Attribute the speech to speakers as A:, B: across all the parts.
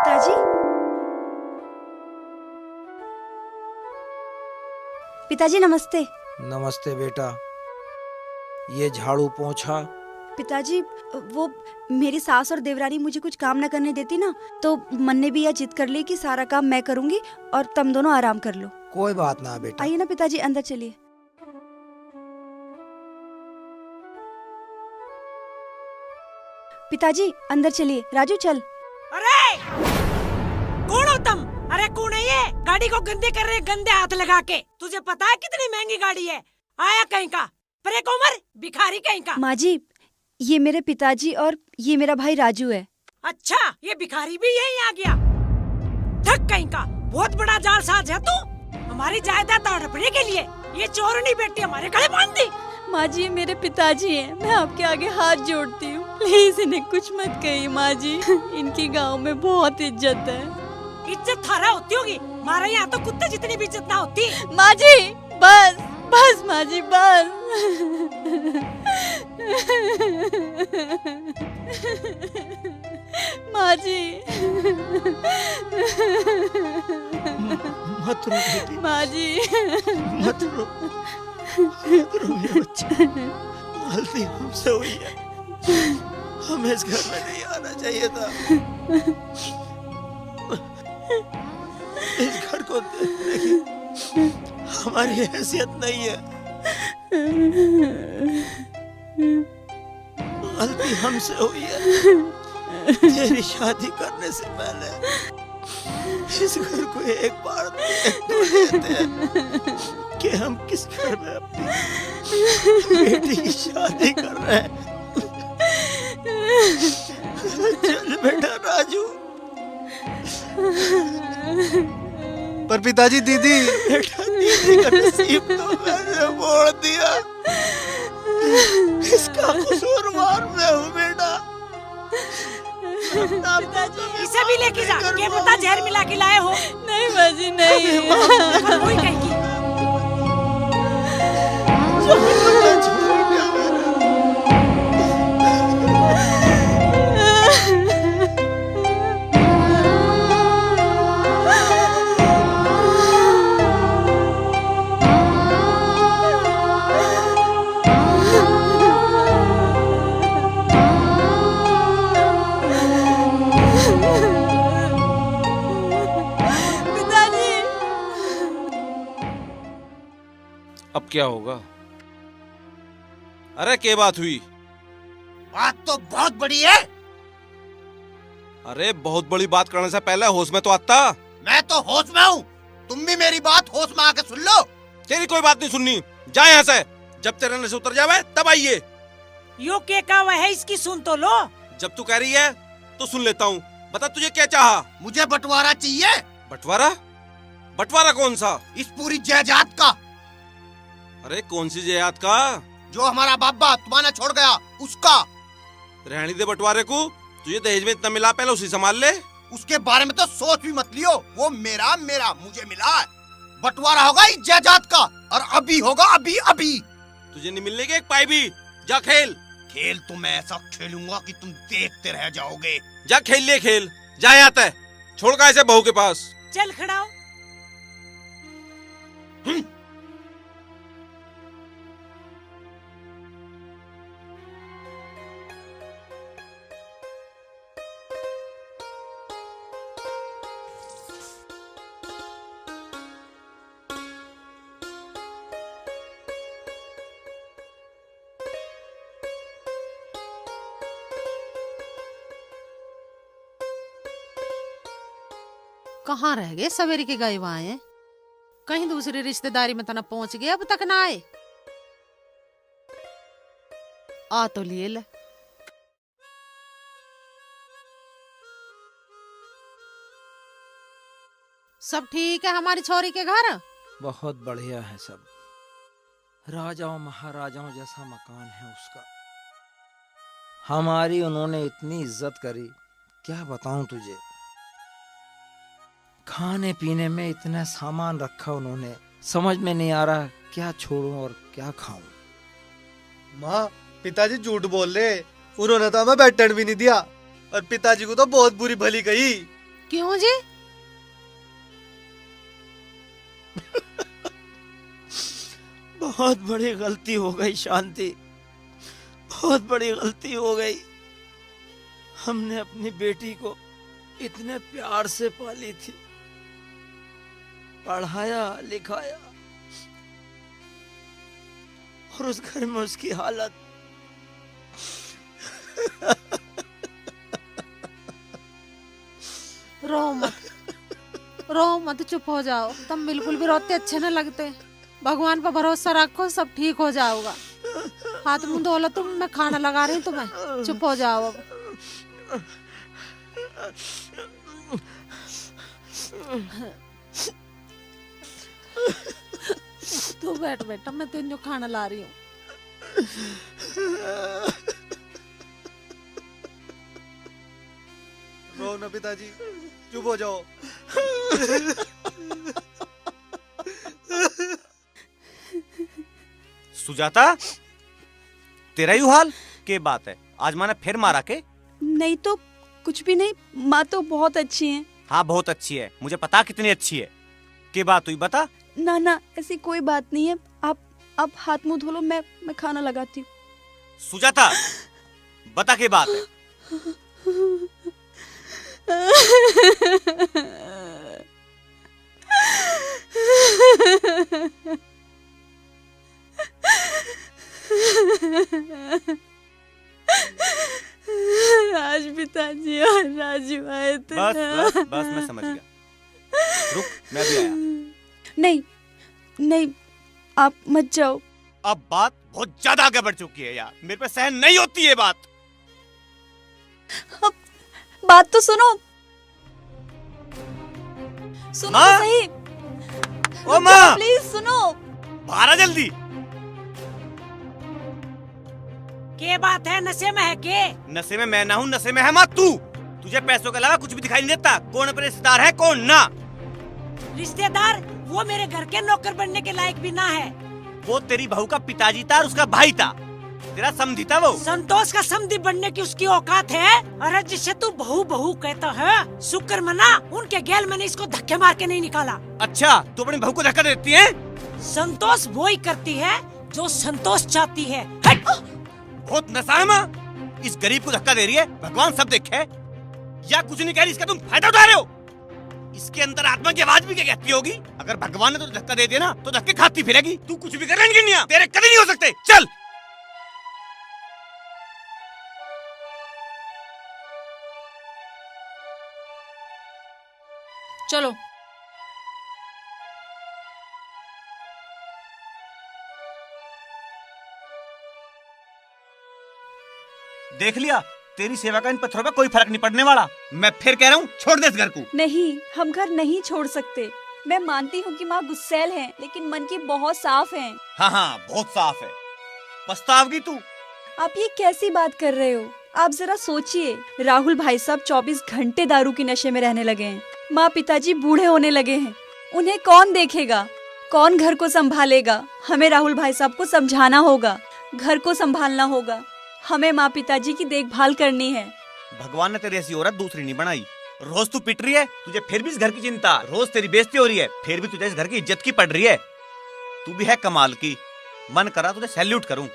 A: पिताजी, पिताजी नमस्ते।
B: नमस्ते बेटा। ये झाड़ू पोंछा।
A: पिताजी, वो मेरी सास और देवरानी मुझे कुछ काम न करने देती ना, तो मन ने भी यह जिद कर ली कि सारा काम मैं करूंगी और तुम दोनों आराम कर लो।
B: कोई बात ना बेटा।
A: आइए ना पिताजी, अंदर चलिए। पिताजी अंदर चलिए। राजू चल।
C: अरे कौन हो तुम? अरे कौन है ये? गाड़ी को गंदे कर रहे, गंदे हाथ लगा के। तुझे पता है कितनी महंगी गाड़ी है? आया कहीं का परे कोमर भिखारी कहीं का।
A: माँ जी, ये मेरे पिताजी और ये मेरा भाई राजू है।
C: अच्छा, ये भिखारी भी यही आ गया? ठग कहीं का, बहुत बड़ा जाल साज है तू। हमारी जायदाद हड़पने के लिए ये चोरनी बेटी हमारे गले बांध दी।
A: माँ जी, ये मेरे पिताजी हैं। मैं आपके आगे हाथ जोड़ती हूँ, प्लीज इन्हें कुछ मत कहिए माँ जी। इनकी गांव में बहुत इज्जत है।
C: इज्जत थारा होती होगी, हमारे यहाँ तो कुत्ते जितनी भी इज्जत ना होती।
A: माँ जी बस बस, माँ जी बस। माँ जी,
B: मत रो बेटी,
A: माँ जी।
B: मत रो, मत रो मेरे बच्चे। गलती हमसे हुई है, हमें इस घर में नहीं आना चाहिए था। इस घर को देखने की हमारी हैसियत नहीं है। गलती हमसे हुई है। तेरी शादी करने से पहले इस घर को एक बार देख तो लेते हैं कि हम किस घर में अपनी बेटी की शादी कर रहे हैं। चल बेटा राजू।
D: पर पिताजी, दीदी।
B: बेटा, दीदी का नसीब तो मैंने मोड़ दिया। इसका कसूरवार मैं हूँ बेटा।
C: इसे भी लेके जा, क्या पता जहर मिला के लाए हो।
A: नहीं माँ जी नहीं।
C: कोई कहेगी।
E: अब क्या होगा? अरे क्या बात हुई?
F: बात तो बहुत बड़ी है।
E: अरे बहुत बड़ी बात करने से पहले होश में तो आता।
F: मैं तो होश में हूँ, तुम भी मेरी बात होश में आके सुन लो।
E: तेरी कोई बात नहीं सुननी, जा यहाँ से। जब तेरे नशे उतर जावे तब आइए।
C: यो के का वह है, इसकी सुन तो लो।
E: जब तू कह रही है तो सुन लेता हूँ। बता तुझे क्या चाहा?
F: मुझे बंटवारा चाहिए।
E: बंटवारा? बंटवारा कौन सा?
F: इस पूरी जायदाद का।
E: अरे कौन सी जायदाद का?
F: जो हमारा बाबा तुम्हारा छोड़ गया उसका।
E: रहनी दे बंटवारे को। तुझे दहेज में इतना मिला, पहले उसी संभाल ले।
F: उसके बारे में तो सोच भी मत लियो। वो मेरा मेरा मुझे मिला है। बंटवारा होगा इस जायदाद का, और अभी होगा, अभी अभी।
E: तुझे नहीं मिलने के एक पाई भी। जा खेल।
F: खेल तो मैं ऐसा खेलूंगा कि तुम देखते रह जाओगे।
E: जा खेल ले खेल। जा यहाँ तय, छोड़ का ऐसे बहू के पास।
C: चल खड़ा हो।
G: कहाँ रह गए सवेरे के गए वहां हैं? कहीं दूसरी रिश्तेदारी में तना पहुंच गए, अब तक ना आए। आ तो लिए ले। सब ठीक है हमारी छोरी के घर?
B: बहुत बढ़िया है सब। राजाओं महाराजाओं जैसा मकान है उसका। हमारी उन्होंने इतनी इज्जत करी, क्या बताऊं तुझे। खाने पीने में इतना सामान रखा उन्होंने, समझ में नहीं आ रहा क्या छोड़ूं और क्या खाऊं।
D: माँ, पिताजी झूठ बोल रहे। उन्होंने तो हमें बैठने भी नहीं दिया, और पिताजी को तो बहुत बुरी भली कही।
G: क्यों जी?
B: बहुत बड़ी गलती हो गई शांति, बहुत बड़ी गलती हो गई। हमने अपनी बेटी को इतने प्यार से पाली थी, पढ़ाया लिखाया, और उस घर में उसकी हालत।
G: रो मत, चुप हो जाओ। तुम बिल्कुल भी रोते अच्छे न लगते। भगवान पर भरोसा रखो, सब ठीक हो जाओगा। हाथ मुंह धो लो तुम, मैं खाना लगा रही हूँ तुम्हें। चुप हो जाओ अब। तू बैठ बेटा, मैं तेरे खाना ला रही हूँ।
D: रो ना पिताजी, चुप हो जाओ।
H: सुजाता, तेरा ही हाल के बात है? आज माँ ने फिर मारा के?
A: नहीं तो कुछ भी नहीं, माँ तो बहुत अच्छी हैं।
H: हाँ बहुत अच्छी है, मुझे पता कितनी अच्छी है। के बात हुई बता।
A: ना ना, ऐसी कोई बात नहीं है। आप हाथ मुंह धो लो, मैं खाना लगाती हूँ।
H: सुजाता, बता के बात है?
A: आज पिताजी और राजू आए थे।
H: बस मैं समझ गया। रुक, मैं भी आया।
A: नहीं, आप मत जाओ।
H: अब बात बहुत ज्यादा आगे बढ़ चुकी है यार, मेरे पे सहन नहीं होती है बात।
A: अब बात तो सुनो
H: माँ?
A: तो सही।
H: ओ माँ,
A: प्लीज सुनो।
H: बाहर आ जल्दी।
C: के बात है? नशे में है के?
H: नशे में मैं ना हूँ, नशे में है माँ तू। तुझे पैसों के अलावा कुछ भी दिखाई नहीं देता। कौन अपने रिश्तेदार है कौन ना?
C: रिश्तेदार? वो मेरे घर के नौकर बनने के लायक भी ना है।
H: वो तेरी बहू का पिताजी था और उसका भाई था, तेरा समधी था वो।
C: संतोष का समधी बनने की उसकी औकात है? अरे जिससे तू बहू बहू कहता है, शुक्र मना उनके गैल मैंने इसको धक्के मार के नहीं निकाला।
H: अच्छा, तू अपनी बहू को धक्का देती है?
C: संतोष वो ही करती है जो संतोष चाहती है। हट!
H: बहुत नशा है माँ, इस गरीब को धक्का दे रही है। भगवान सब देखे या कुछ नहीं कह रही, इसका तुम फायदा उठा रहे हो। इसके अंदर आत्मा की आवाज भी क्या कहती होगी? अगर भगवान ने तो धक्का दे दिया ना तो धक्के खाती फिरेगी। तू कुछ भी कर नहीं, तेरे कभी नहीं हो सकते। चल
C: चलो।
H: देख लिया, तेरी सेवा का इन पत्थरों पे कोई फर्क नहीं पड़ने वाला। मैं फिर कह रहा हूँ, छोड़ दे इस घर को।
A: नहीं, हम घर नहीं छोड़ सकते। मैं मानती हूँ कि माँ गुस्सैल हैं, लेकिन मन की बहुत साफ हैं।
H: हाँ बहुत साफ है। पछतावगी तू।
A: आप ये कैसी बात कर रहे हो? आप जरा सोचिए, राहुल भाई साहब 24 घंटे दारू की नशे में रहने लगे हैं। माँ पिताजी बूढ़े होने लगे हैं। उन्हें कौन देखेगा, कौन घर को संभालेगा? हमें राहुल भाई साहब को समझाना होगा, घर को संभालना होगा। हमें माँ पिताजी की देखभाल करनी है।
H: भगवान ने तेरी ऐसी औरत दूसरी नहीं बनाई। रोज तू पिट रही है, तुझे फिर भी इस घर की चिंता। रोज तेरी बेइज्जती हो रही है, फिर भी तुझे इस घर की इज्जत की पड़ रही है। तू भी है कमाल की। मन करा तुझे सैल्यूट करूं।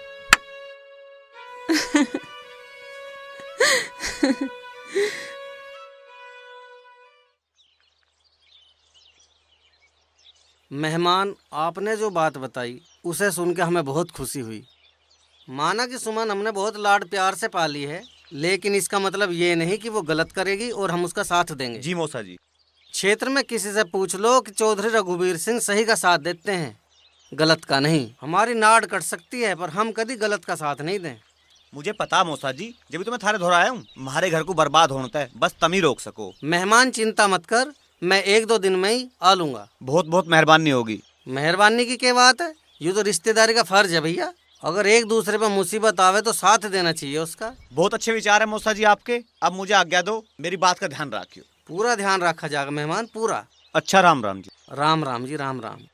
I: मेहमान, आपने जो बात बताई उसे सुन के हमें बहुत खुशी हुई। माना कि सुमन हमने बहुत लाड प्यार से पाली है, लेकिन इसका मतलब ये नहीं कि वो गलत करेगी और हम उसका साथ देंगे।
H: जी मौसा जी।
I: क्षेत्र में किसी से पूछ लो कि चौधरी रघुवीर सिंह सही का साथ देते हैं, गलत का नहीं। हमारी नाड़ कट सकती है पर हम कभी गलत का साथ नहीं दें।
H: मुझे पता मौसा जी, जब भी तुम्हें थारे दोहराया हूँ, हमारे घर को बर्बाद होता है, बस तुम ही रोक सको।
I: मेहमान चिंता मत कर, मैं 1-2 दिन में ही आ लूंगा।
H: बहुत बहुत मेहरबानी होगी।
I: मेहरबानी की क्या बात है, ये तो रिश्तेदारी का फर्ज है भैया। अगर एक दूसरे पर मुसीबत आवे तो साथ देना चाहिए उसका।
H: बहुत अच्छे विचार है मौसा जी आपके। अब मुझे आज्ञा दो, मेरी बात का ध्यान रखियो।
I: पूरा ध्यान रखा जाएगा मेहमान, पूरा।
H: अच्छा, राम राम जी।
I: राम राम जी, राम राम।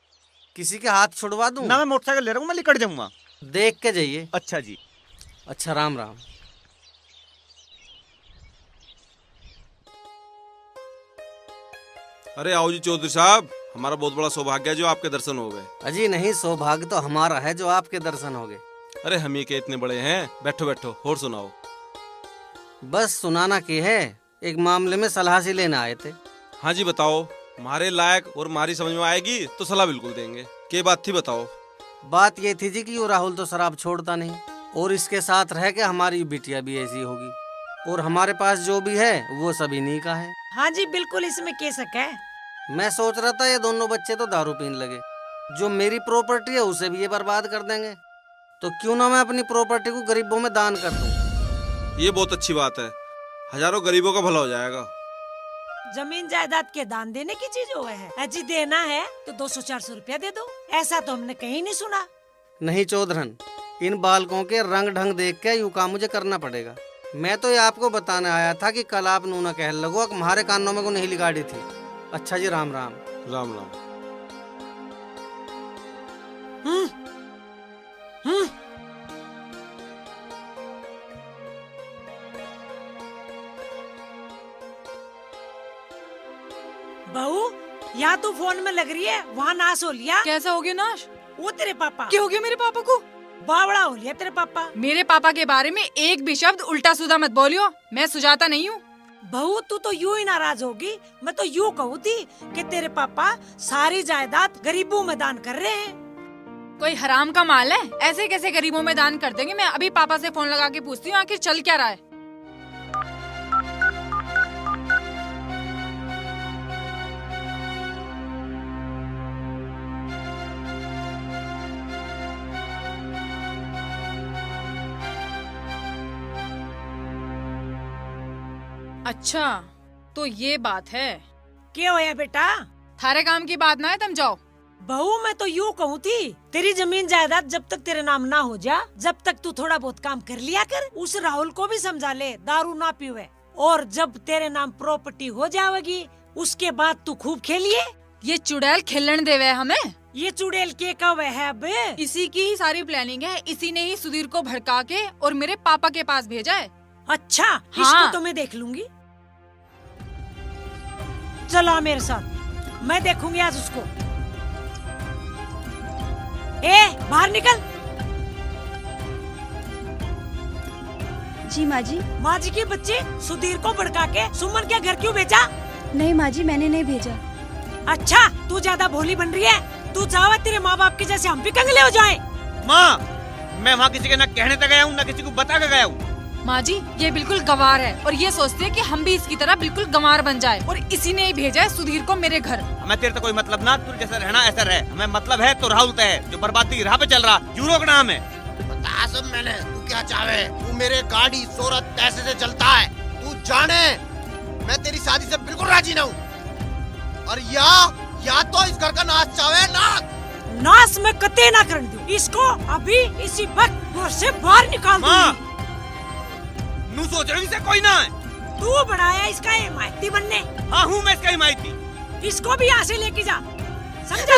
I: किसी के हाथ छुड़वा दूं?
H: ना, मैं मोटरसाइकिल ले रहा हूँ, मैं निकट जाऊंगा।
I: देख के जाइए।
H: अच्छा जी।
I: अच्छा, राम राम।
E: अरे आओ जी चौधरी साहब, हमारा बहुत बड़ा सौभाग्य है जो आपके दर्शन हो गए।
I: अजी नहीं, सौभाग्य तो हमारा है जो आपके दर्शन हो गए।
E: अरे हम ही के इतने बड़े हैं। बैठो बैठो और सुनाओ।
I: बस सुनाना की है, एक मामले में सलाह से लेना आए थे।
E: हाँ जी बताओ, हमारे लायक और हमारी समझ में आएगी तो सलाह बिल्कुल देंगे। क्या बात थी बताओ।
I: बात ये थी जी कि वो राहुल तो शराब छोड़ता नहीं, और इसके साथ रह के हमारी बिटिया भी ऐसी होगी, और हमारे पास जो भी है वो सब इन्हीं का है।
C: हाँ जी बिल्कुल, इसमें क्या शक है।
I: मैं सोच रहा था ये दोनों बच्चे तो दारू पीने लगे, जो मेरी प्रॉपर्टी है उसे भी ये बर्बाद कर देंगे, तो क्यों ना मैं अपनी प्रॉपर्टी को गरीबों में दान कर दूं।
E: ये बहुत अच्छी बात है, हजारों गरीबों का भला हो जाएगा।
C: जमीन जायदाद के दान देने की चीज हुआ है। अजी देना है तो 200-400 रुपया दे दो, ऐसा तो हमने कहीं नहीं सुना।
I: नहीं चौधरन, इन बालकों के रंग ढंग देख के यूं काम मुझे करना पड़ेगा। मैं तो ये आपको बताने आया था कि कल आप नूना कह लगो कि हमारे कानों में को नहीं गाड़ी थी। अच्छा जी, राम राम।
E: राम राम।
C: बहू, यहाँ तू फोन में लग रही है, वहाँ नाश हो लिया।
J: कैसा हो गया नाश?
C: वो तेरे पापा।
J: क्या हो गया मेरे पापा को?
C: बावड़ा हो लिया तेरे पापा।
J: मेरे पापा के बारे में एक भी शब्द उल्टा सीधा मत बोलियो, मैं सुजाता नहीं हूँ।
C: बहू तू तो यूं ही नाराज होगी, मैं तो यूं कहूँ थी कि तेरे पापा सारी जायदाद गरीबों में दान कर रहे हैं।
J: कोई हराम का माल है, ऐसे कैसे गरीबों में दान कर देंगे? मैं अभी पापा से फोन लगा के पूछती हूँ आखिर चल क्या रहा है। अच्छा तो ये बात है।
C: क्या होया बेटा?
J: थारे काम की बात ना है, तुम जाओ।
C: बहू मैं तो यूं कहूँ थी, तेरी जमीन जायदाद जब तक तेरे नाम ना हो जा, जब तक तू थोड़ा बहुत काम कर लिया कर। उस राहुल को भी समझा ले दारू ना पीवे, और जब तेरे नाम प्रॉपर्टी हो जाएगी उसके बाद तू खूब खेलिए।
J: ये चुड़ैल खेलने देवे हमें।
C: ये चुड़ैल के कब है अब?
J: इसी की ही सारी प्लानिंग है, इसी ने ही सुधीर को भड़का के और मेरे पापा के पास भेजा है।
C: अच्छा
J: हाँ।
C: इसको तो मैं देख लूंगी। चलो मेरे साथ, मैं देखूंगी आज उसको। ए बाहर निकल।
A: जी माँ जी।
C: माँ जी के बच्चे सुधीर को भड़का के सुमन के घर क्यों भेजा?
A: नहीं माँ जी, मैंने नहीं भेजा।
C: अच्छा तू ज्यादा भोली बन रही है। तू चाहे तेरे माँ बाप के जैसे हम भी कंगले हो जाएं।
H: माँ, मैं वहाँ किसी के न कहने तक गया हूँ न किसी को बता के गया हूँ।
J: माँ जी ये बिल्कुल गंवार है, और ये सोचते हैं कि हम भी इसकी तरह बिल्कुल गंवार बन जाए, और इसी ने ही भेजा है सुधीर को मेरे घर।
H: हमें तेरे तो कोई मतलब ना, तू जैसा रहना ऐसा रहे। हमें मतलब है तो राहुल तय है, जो बर्बादी की राह पे चल रहा, यूरो का नाम है।
F: बता सब मैंने, तू क्या चाहे? तू मेरे गाड़ी शोहरत पैसे से चलता है, तू जाने मैं तेरी शादी से बिल्कुल राजी ना हूँ। और या तो इस घर का नाश चाहे ना।
C: नाश में कते ना कर दूं। इसको अभी इसी वक्त घर से बाहर निकाल दूंगी।
H: नू सोच रही से कोई ना है।
C: तू बनाया इसका हिमायती बनने।
H: हाँ हूँ मैं इसका हिमायती।
C: इसको भी यहाँ से लेके जा, समझा?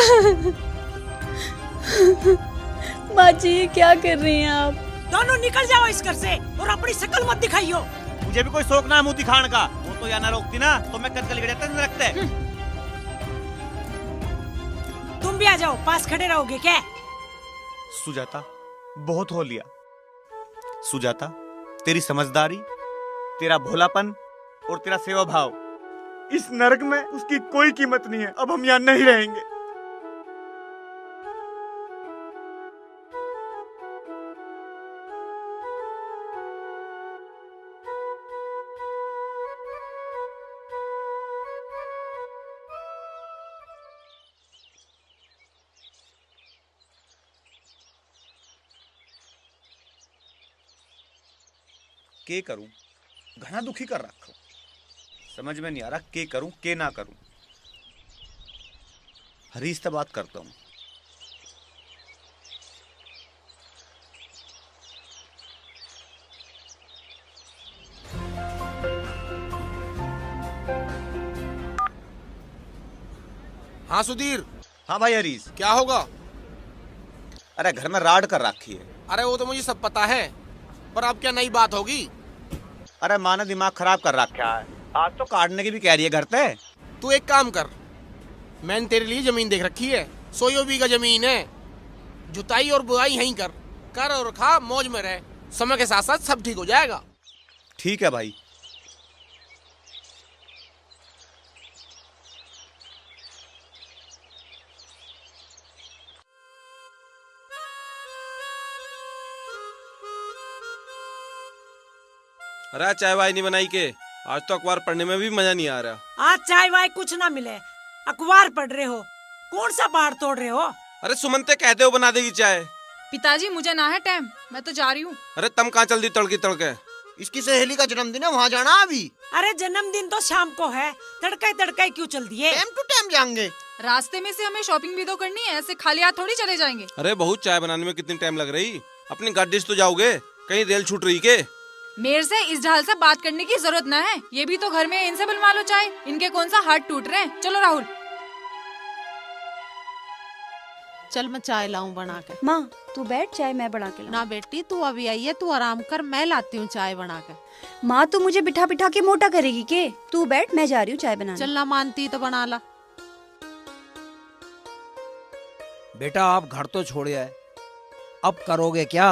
A: माँ जी क्या कर रही हैं आप?
C: दोनों निकल जाओ इस घर से, और अपनी शक्ल मत दिखाइयो।
H: मुझे भी कोई शौक ना है मुँह दिखाने का। वो तो यहाँ ना रोकती ना तो मैं कद गली जाता रखते।
C: तुम भी आ जाओ, पास खड़े रहोगे क्या?
H: सुजाता बहुत हो लिया। सुजाता तेरी समझदारी, तेरा भोलापन और तेरा सेवा भाव, इस नरक में उसकी कोई कीमत नहीं है। अब हम यहाँ नहीं रहेंगे। के करूं, घना दुखी कर रखो। समझ में नहीं आ रहा के करूं के ना करूं। हरीश से बात करता हूं।
E: हाँ सुधीर।
H: हाँ भाई हरीश।
E: क्या होगा?
H: अरे घर में राड कर रखी है।
E: अरे वो तो मुझे सब पता है, पर अब क्या नई बात होगी?
H: अरे माँ ने दिमाग खराब कर रखा है। आज तो काटने की भी कह रही है घर पे।
E: तू एक काम कर,
K: मैंने तेरे लिए जमीन देख रखी है, 100 बीघा जमीन है। जुताई और बुआई यहीं कर और खा, मौज में रह। समय के साथ साथ सब ठीक हो जाएगा।
H: ठीक है भाई।
E: अरे चाय वाय नहीं बनाई के? आज तो अखबार पढ़ने में भी मजा नहीं आ रहा।
C: आज चाय वाय कुछ ना मिले, अखबार पढ़ रहे हो। कौन सा पहाड़ तोड़ रहे हो?
E: अरे सुमनते कहते हो बना देगी चाय।
J: पिताजी मुझे ना है टाइम, मैं तो जा रही हूँ।
E: अरे तम कहाँ चल दी तड़के तड़के?
F: इसकी सहेली का जन्मदिन है, वहाँ जाना अभी।
C: अरे जन्मदिन तो शाम को है, तड़के तड़के क्यों चल दिए?
F: टाइम टू टाइम जाएंगे।
J: रास्ते में से हमें शॉपिंग भी तो करनी है, ऐसे खाली हाथ थोड़ी चले जाएंगे।
E: अरे बहुत चाय बनाने में कितनी टाइम लग रही? अपनी गाड़ी से तो जाओगे, कहीं रेल छूट रही के?
J: मेरे से इस ढाल से बात करने की जरूरत ना है। ये भी तो घर में, इनसे बुलवा लो चाय। इनके कौन सा हाथ टूट रहे हैं। चलो राहुल।
G: चल मैं चाय लाऊं बना के।
A: माँ तू बैठ, चाय मैं बना के लाऊं।
G: ना बेटी, तू अभी आई है, तू आराम कर, मैं लाती हूँ चाय बना के।
A: माँ तू मुझे बिठा बिठा के मोटा करेगी के? तू बैठ, मैं जा रही हूँ चाय बनाने।
G: चल ना मानती तो बना ला।
L: बेटा आप घर तो छोड़ आए, अब करोगे क्या?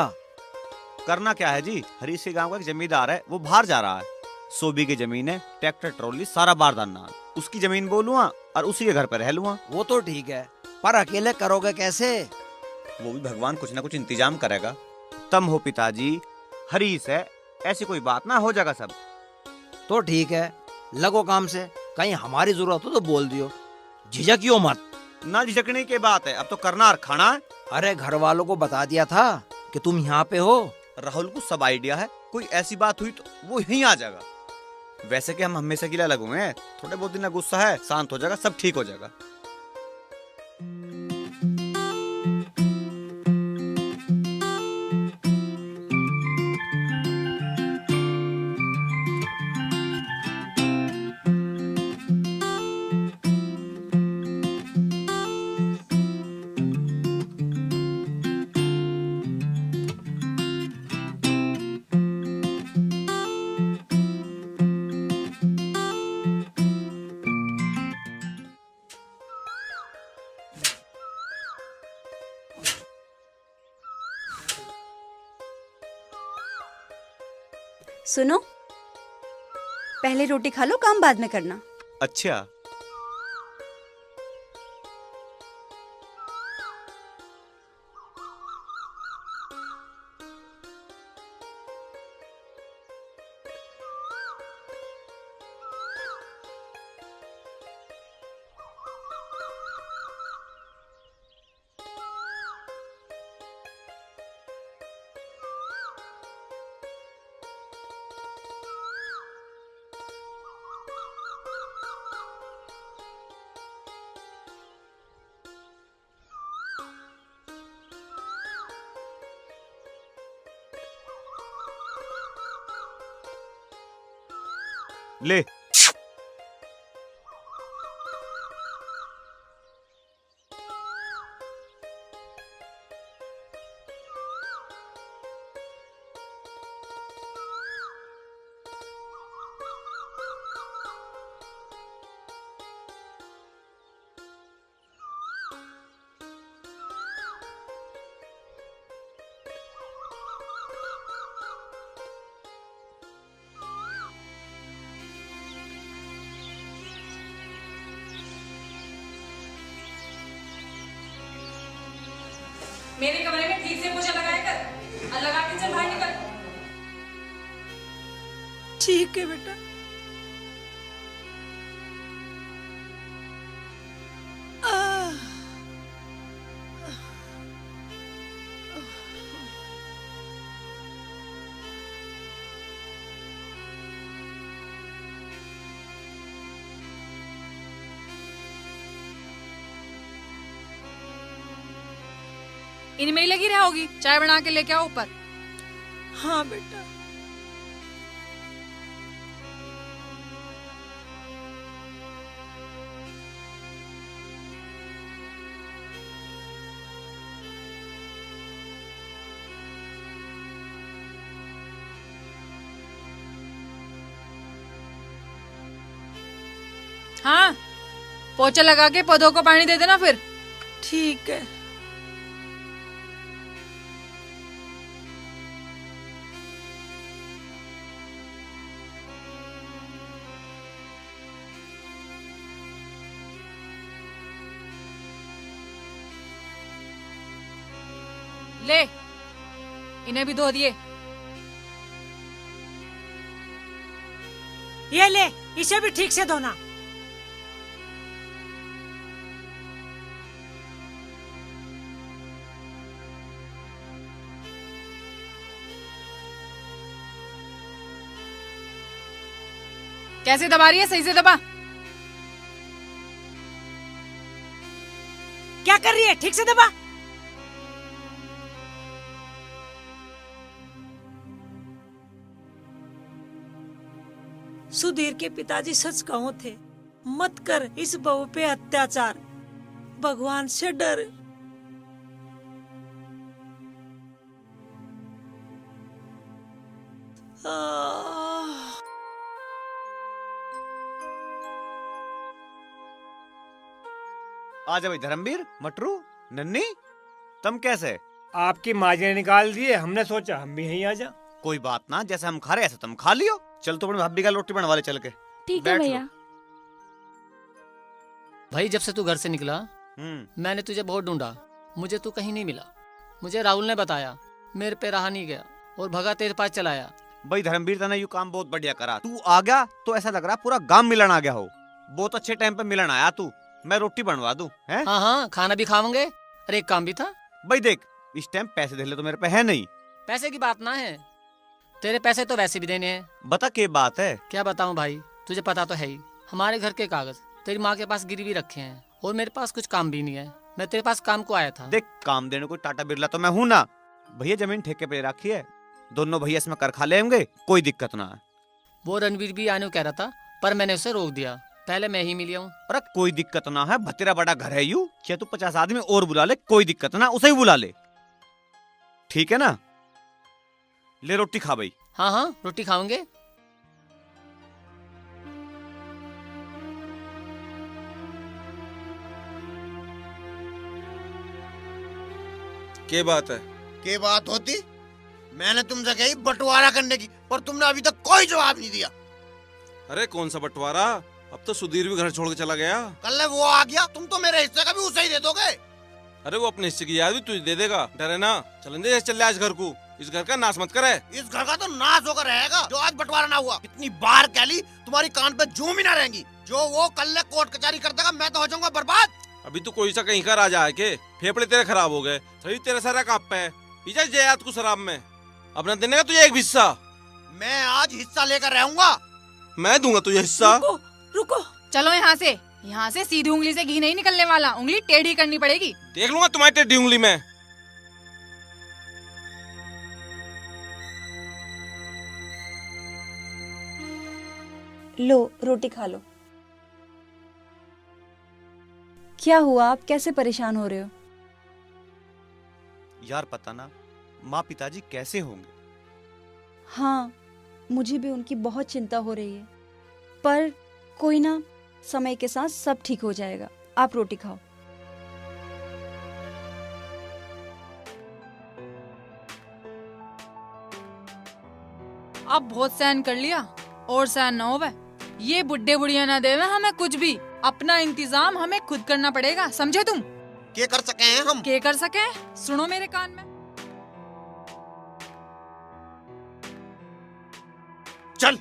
H: करना क्या है जी, हरीश के गांव का एक जमींदार है, वो बाहर जा रहा है। 100 बीघे जमीन है, ट्रैक्टर ट्रॉली सारा बारदाना। उसकी जमीन बोलूंगा और उसी के घर पर रह लूंगा।
L: वो तो ठीक है, पर अकेले करोगे कैसे?
H: वो भी भगवान कुछ ना कुछ इंतजाम करेगा। तम हो पिताजी, हरीश है, ऐसी कोई बात ना, हो जाएगा सब।
L: तो ठीक है, लगो काम से। कहीं हमारी जरूरत हो तो बोल दियो, झिझकियो मत।
H: ना झिझकने की बात है, अब तो करना और खाना है।
L: अरे घर वालों को बता दिया था कि तुम यहाँ पे हो।
H: राहुल को सब आइडिया है, कोई ऐसी बात हुई तो वो यहीं आ जाएगा। वैसे कि हम हमेशा के लिए अलग हुए हैं, थोड़े बहुत दिन का गुस्सा है, शांत हो जाएगा, सब ठीक हो जाएगा।
A: सुनो, पहले रोटी खा लो, काम बाद में करना।
H: अच्छा। ले।
J: मेरे कमरे में ठीक से पोछा लगाया कर और लगा के चल बाहर निकल।
C: ठीक है बेटा।
J: इनमें ही लगी रहोगी, चाय बना के लेके आओ ऊपर।
C: हाँ बेटा।
J: हाँ पोछा लगा के पौधों को पानी दे देना फिर।
C: ठीक है।
J: ले, इन्हें भी धो दिए।
C: ये ले, इसे भी ठीक से धोना।
J: कैसे दबा रही है? सही से दबा।
C: क्या कर रही है? ठीक से दबा। सुधीर के पिताजी सच कहो थे, मत कर इस बहू पे अत्याचार, भगवान से डर।
H: आजा भाई धर्मवीर, मटरू, नन्नी, तुम कैसे?
M: आपकी माँ जी ने निकाल दिए, हमने सोचा हम भी यहीं आ जा।
H: कोई बात ना, जैसे हम खा रहे ऐसे तुम खा लियो। चल तो अपनी भाभी का रोटी बनवा ले चल के।
A: ठीक है भैया।
N: भाई जब से तू घर से निकला मैंने तुझे बहुत ढूंढा, मुझे तू कहीं नहीं मिला। मुझे राहुल ने बताया, मेरे पे रहा नहीं गया और भगा तेरे पास चलाया।
H: भाई धर्मवीर तने यू काम बहुत बढ़िया करा। तू आ गया तो ऐसा लग रहा पूरा गांव मिलन आ गया हो। बहुत अच्छे टाइम पे मिलन आया तू। मैं रोटी बनवा दूं हैं?
N: हाँ हाँ, खाना भी खाओगे। अरे एक काम भी था।
H: भाई देख, इस टाइम पैसे दे ले तो मेरे पे है नहीं।
N: पैसे की बात ना है, तेरे पैसे तो वैसे भी देने हैं।
H: बता क्या बात है?
N: क्या बताऊं भाई, तुझे पता तो है ही। हमारे घर के कागज तेरी माँ के पास गिरवी रखे हैं और मेरे पास कुछ काम भी नहीं है। मैं तेरे पास काम को आया था।
H: देख, काम देने को टाटा बिरला तो मैं हूँ ना। भैया जमीन ठेके पे रखी है, दोनों भैया इसमें कर खा लेंगे, कोई दिक्कत ना है।
N: वो रणवीर भी आने को कह रहा था पर मैंने उसे रोक दिया। पहले मैं ही मिलिया हूँ।
H: अरे कोई दिक्कत ना है, तेरा बड़ा घर है यू। चाहे तू 50 आदमी और बुला ले, कोई दिक्कत ना, उसे ही बुला ले। ठीक है ना? ले रोटी खा भाई।
N: हाँ हाँ, रोटी खाओगे।
E: क्या बात है?
F: क्या बात होती? मैंने तुमसे कही बंटवारा करने की, पर तुमने अभी तक कोई जवाब नहीं दिया।
E: अरे कौन सा बंटवारा? अब तो सुधीर भी घर छोड़ के चला गया।
F: कल वो आ गया, तुम तो मेरे हिस्से का भी उसे ही दे दोगे।
E: अरे वो अपने हिस्से की याद भी तुझे दे देगा, डरे ना। चलन दे, चल आज घर को। इस घर का नाश मत करे।
F: इस घर का तो नाश होकर रहेगा जो आज बंटवारा ना हुआ। इतनी बार कह ली, तुम्हारी कान पे जूम ही ना रहेंगी। जो वो कल कोर्ट कचहरी कर देगा, मैं तो हो जाऊंगा बर्बाद।
E: अभी तो कोई सा कहीं का राजा है के? फेफड़े तेरे खराब हो गए, सही तेरे सारा कांप पे है। पीछा जयात को शराब में अपना देने का तुझे एक हिस्सा।
F: मैं आज हिस्सा लेकर रहूंगा।
E: मैं दूंगा तुझे हिस्सा।
C: रुको।
J: चलो यहाँ से सीधी उंगली से घी नहीं निकलने वाला, उंगली टेढ़ी करनी पड़ेगी।
E: देख लूंगा तुम्हारी टेढ़ी उंगली में।
A: लो रोटी खा लो। क्या हुआ, आप कैसे परेशान हो रहे हो?
H: यार पता ना माँ पिताजी कैसे होंगे।
A: हाँ, मुझे भी उनकी बहुत चिंता हो रही है, पर कोई ना, समय के साथ सब ठीक हो जाएगा। आप रोटी खाओ।
J: अब बहुत सहन कर लिया और सहन ना होवे। ये बुड्ढे बुढ़िया ना देवे हमें कुछ भी। अपना इंतजाम हमें खुद करना पड़ेगा, समझे तुम?
F: क्या कर सके हैं हम?
J: क्या कर सके? सुनो मेरे कान में।
F: चल।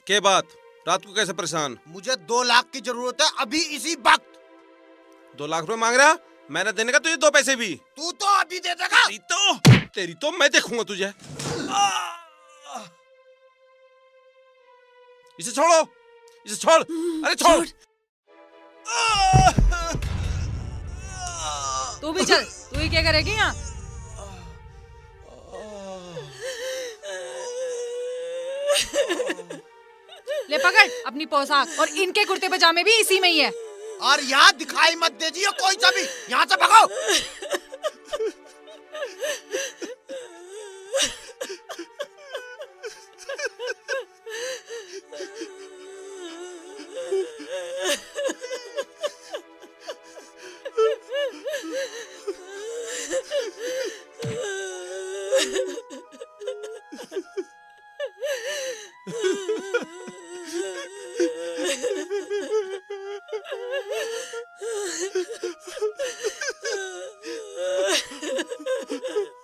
E: क्या बात, रात को कैसे परेशान?
F: मुझे 2 लाख की जरूरत है अभी इसी वक्त।
E: 2 लाख रुपए मांग रहा? मैंने देने का तुझे 2 पैसे भी।
F: तू तो अभी दे देगा।
E: तेरी तो मैं देखूंगा तुझे। इसे छोड़ो, इसे छोड़। अरे छोड़।
J: तू भी चल, तू ही क्या करेगी यहाँ? ले पकड़ अपनी पोशाक, और इनके कुर्ते पजामे भी इसी में ही है।
F: और यहाँ दिखाई मत दीजिए कोई सा भी, यहाँ से भगो।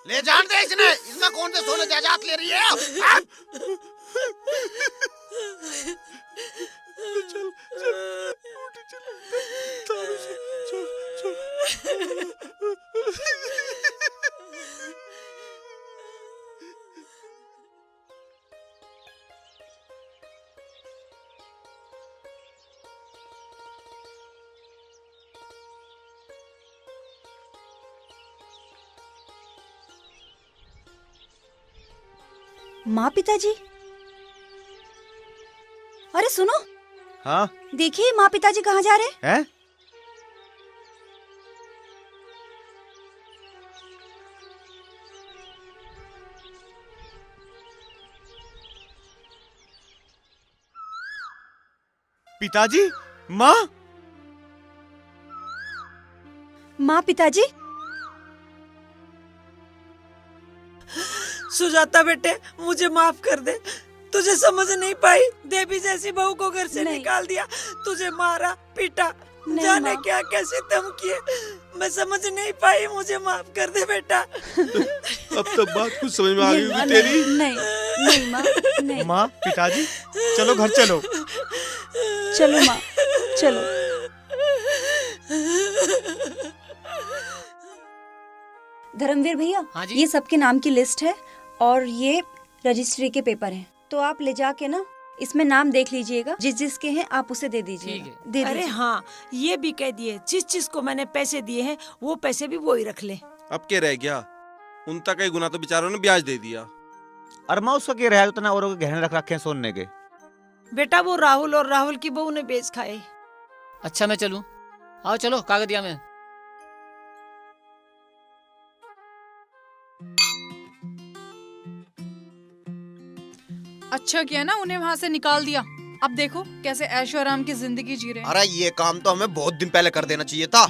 F: ले जान दे इसने, इसका कौन से सोने जायदाद ले रही है? हाँ?
A: माँ पिताजी, अरे सुनो,
D: हाँ
A: देखिए माँ पिताजी कहाँ जा रहे हैं?
D: हैं? पिताजी, माँ,
A: माँ पिताजी,
C: सुजाता बेटे, मुझे माफ कर दे, तुझे समझ नहीं पाई, देवी जैसी बहू को घर से निकाल दिया, तुझे मारा पीटा, जाने क्या कैसे धमकी, मैं समझ नहीं पाई, मुझे माफ कर दे बेटा।
E: अब तो बात कुछ समझ में आ गई होगी तेरी।
A: नहीं नहीं माँ, नहीं।
D: माँ, पिताजी, चलो घर चलो।
A: चलो माँ, चलो। धर्मवीर भैया,
N: हाँ जी?
A: ये सबके नाम की लिस्ट है और ये रजिस्ट्री के पेपर हैं, तो आप ले जाके ना इसमें नाम देख लीजिएगा, जिस जिसके हैं आप उसे दे दीजिएगा। दे
C: अरे
A: दीजिए।
C: हाँ, ये भी कह दिए, जिस चीज को मैंने पैसे दिए हैं वो पैसे भी वो ही रख ले।
E: अब क्या रह गया, उन तक का ही गुना तो बेचारों ने ब्याज दे दिया।
L: और माँ उसका क्या रहा, उतना औरों के गहने रख रखे हैं सोने के।
C: बेटा वो राहुल और राहुल की बहू ने बेच खाए।
N: अच्छा मैं चलूं? आओ चलो कागदिया में।
J: अच्छा किया ना उन्हें वहाँ से निकाल दिया। अब देखो कैसे ऐशो आराम की जिंदगी जी रहे हैं।
F: अरे ये काम तो हमें बहुत दिन पहले कर देना चाहिए था।